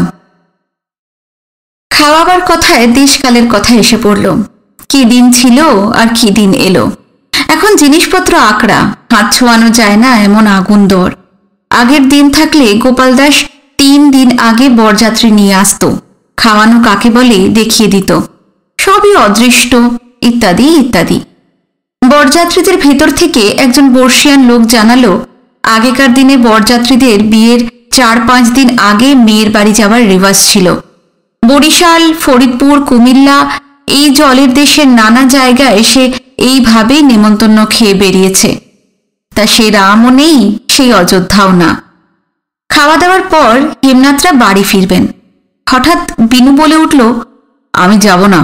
খাওয়াবার কথায় দেশকালের কথা এসে পড়ল। কি দিন ছিল আর কি দিন এলো। এখন জিনিসপত্র আকড়া, হাত ছোঁয়ানো যায় না এমন আগুন দর। আগের দিন থাকলে গোপাল দাস 3 দিন আগে বরযাত্রী নিয়ে আসতো, খাওয়ানো কাকে বলে দেখিয়ে দিত, সবই অদৃষ্ট, ইত্যাদি ইত্যাদি। বরযাত্রীদের ভেতর থেকে একজন বর্ষিয়ান লোক জানালো, আগেকার দিনে বরযাত্রীদের বিয়ের 4-5 দিন আগে মেয়ের বাড়ি যাওয়ার রেওয়াজ ছিল। বরিশাল, ফরিদপুর, কুমিল্লা, এই জলের দেশের নানা জায়গায় সে এইভাবেই নেমন্তন্ন খেয়ে বেরিয়েছে। তা সে রামও নেই, সেই অযোধ্যাও না। খাওয়া দাওয়ার পর হেমনাথরা বাড়ি ফিরবেন। হঠাৎ বিনু বলে উঠল, আমি যাব না।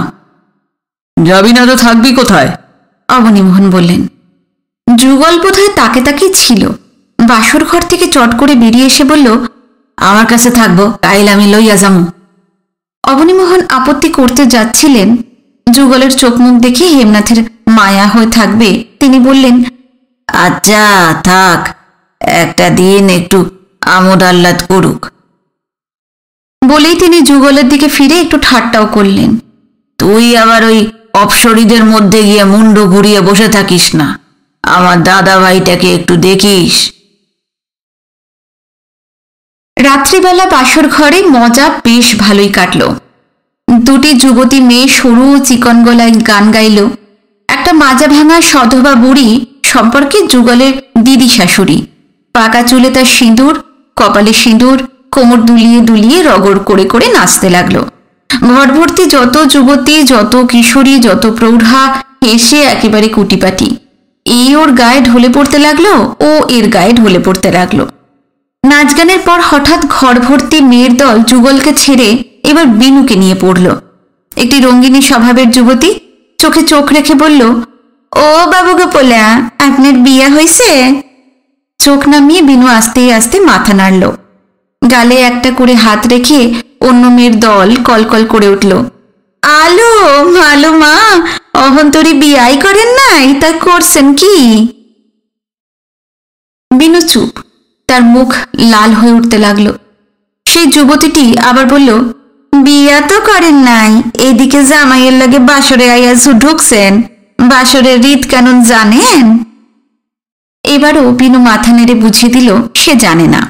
যাবি না তো থাকবি কোথায়? অবনীমোহন বললেন। যুগল বোধহয় তাকে তাকে ছিল। বাসর ঘর থেকে চট করে বেরিয়ে এসে বলল, আমার কাছে থাকবো, কাইল আমি লইয়া যামু। অবনীমোহন আপত্তি করতে যাচ্ছিলেন, যুগলের চোখ মুখ দেখে হেমনাথের মায়া হয়ে থাকবে, তিনি বললেন, আচ্ছা থাক, একটা দিন একটু আমোদ আহ্লাদ করুক। বলেই তিনি যুগলের দিকে ফিরে একটু ঠাট্টাও করলেন। তুই আবার ওই অপসরীদের মধ্যে গিয়ে মুন্ড ঘুরিয়ে বসে থাকিস না, আমার দাদা ভাইটাকে একটু দেখিস। রাত্রিবেলা বাসর ঘরে মজা বেশ ভালোই কাটল। 2টি যুবতী মেয়ে সরু চিকন গলায় গান গাইল। একটা মাজা ভাঙা সধবা বুড়ি সম্পর্কে যুগলের দিদি শাশুড়ি, পাকা চুলে তার সিঁদুর, কপালে সিঁদুর, কোমর দুলিয়ে দুলিয়ে রগড় করে করে নাচতে লাগলো। ঘর ভর্তি যত যুবতী, যত কিশোরী, যত প্রৌঢ়া হেসে একেবারে কুটিপাটি। এই ওর গায়ে ঢলে পড়তে লাগলো, ও এর গায়ে ঢলে পড়তে লাগলো। নাচ গানের পর হঠাৎ ঘর ভর্তি মেয়ের দল যুগলকে ছেড়ে এবার বিনুকে নিয়ে পড়ল। একটি রঙ্গিনী স্বভাবের যুবতী চোখে চোখ রেখে বলল, ও বাবু গোপলা, আপনার বিয়া হয়েছে? চোখ নামিয়ে বিনু আস্তে আস্তে মাথা নাড়ল। গালে একটা করে হাত রেখে অন্য মেয়ের দল কলকল করে উঠল, আলো ভালো মা, অহন্তরী বিয়াই করেন নাই, তা করছেন কি? বিনু চুপ, তার মুখ লাল হয়ে উঠতে লাগলো। সেই যুবতীটি আবার বলল, বিয়া তো করেন নাই, এদিকে জামাইয়ের লাগে বাসরে আইয়াজু ঢুকছেন, বাসরের রীত কানুন জানেন? এবারও বিনু মাথা নেড়ে বুঝিয়ে দিল সে জানে না।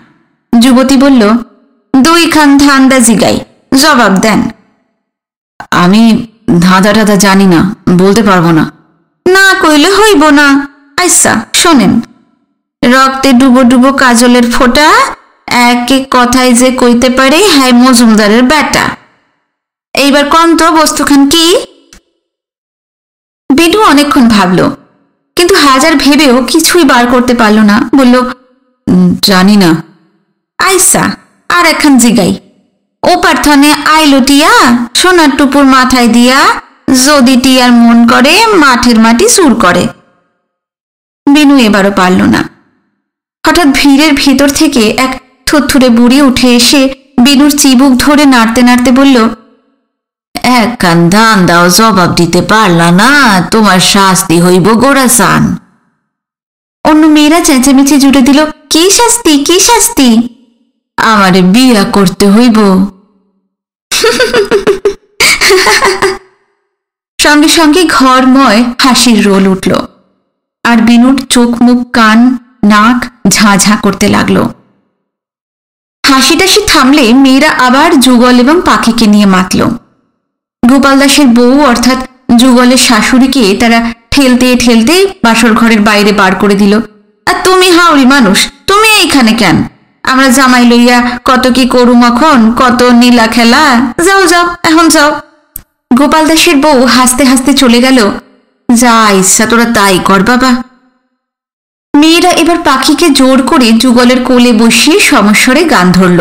যুবতী বলল, 2 খান ধান্দা জিগাই, জবাব দেন। আমি ধাঁধা টাদা জানি না, বলতে পারবো না। না কইলে হইব না। আচ্ছা শোনেন, রক্তে ডুবো ডুবো কাজলের ফোঁটা, এক এক কথায় যে কইতে পারে হ্যাঁ মজুমদারের বেটা। এইবার কোন তো বস্তুখান কি? বিনু অনেকক্ষণ ভাবল, কিন্তু হাজার ভেবেও কিছুই বার করতে পারল না। বলল, জানি না। আইসা আর একখান জিগাই, ও প্রার্থনে আইলো টিয়া সোনার টুপুর মাথায় দিয়া, যদি টিয়ার মন করে মাঠের মাটি চুর করে। বিনু এবারও পারল না। হঠাৎ ভিড়ের ভিতর থেকে এক থুরথুরে বুড়ি উঠে এসে বিনুর চিবুক ধরে নাড়তে নাড়তে বলল, এক কান ধান্দাও জবাব দিতে পারলা না, তোমার শাস্তি হইব গোড়াসান। অন্য মেয়েরা চেঁচামেচি জুড়ে দিল, কি শাস্তি, কি শাস্তি? আমারে বিয়া করতে হইব। সঙ্গে সঙ্গে ঘরময় হাসির রোল উঠল, আর বিনুর চোখ মুখ কান নাক ঝাঁ ঝাঁ করতে লাগলো। হাসিটাসি থামলে মেয়েরা আবার যুগল এবং পাখিকে নিয়ে মাতল। গোপাল দাসের বউ অর্থাৎ যুগলের শাশুড়িকে তারা ঠেলতে ঠেলতে বাসর ঘরের বাইরে বার করে দিল। আর তুমি হাওড়ি মানুষ, তুমি এইখানে কেন? আমরা জামাই লইয়া কত কি করুম, এখন কত নীলা খেলা। যাও যাও, এখন যাও। গোপাল দাসের বউ হাসতে হাসতে চলে গেল। যা ইচ্ছা তোরা তাই কর বাবা। মেয়েরা এবার পাখিকে জোর করে যুগলের কোলে বসিয়ে সমস্বরে গান ধরল।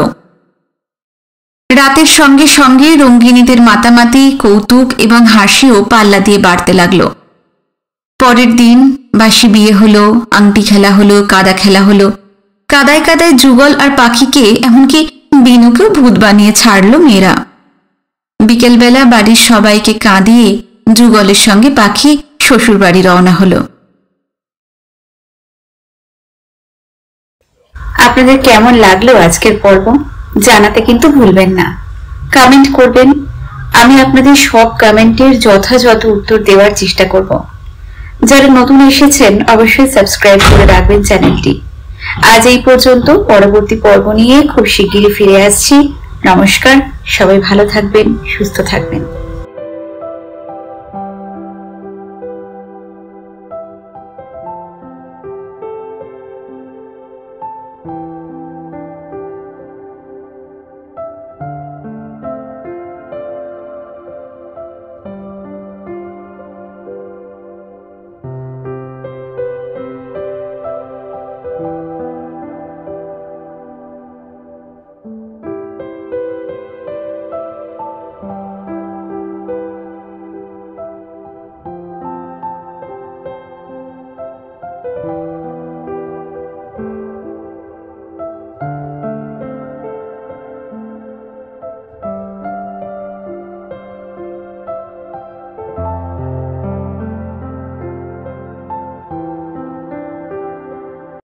রাতের সঙ্গে সঙ্গে রঙ্গিনীদের মাতামাতি, কৌতুক এবং হাসিও পাল্লা দিয়ে বাড়তে লাগলো। পরের দিন বাসি বিয়ে হলো, আংটি খেলা হলো, কাদা খেলা হলো। কাদায় কাদায় যুগল আর পাখিকে, এমনকি বিনুকেও ভূত বানিয়ে ছাড়ল মেয়েরা। বিকেলবেলা বাড়ির সবাইকে কাঁদিয়ে যুগলের সঙ্গে পাখি শ্বশুর বাড়ি রওনা হলো। আপনাদের কেমন লাগলো আজকের পর্ব জানাতে কিন্তু ভুলবেন না, কমেন্ট করবেন। আমি আপনাদের সব কমেন্টের যথাযথ উত্তর দেওয়ার চেষ্টা করব। যারা নতুন এসেছেন অবশ্যই সাবস্ক্রাইব করে রাখবেন চ্যানেলটি। আজ এই পর্যন্ত, পরবর্তী পর্ব নিয়ে খুব শিগগিরই ফিরে আসছি। নমস্কার, সবাই ভালো থাকবেন, সুস্থ থাকবেন।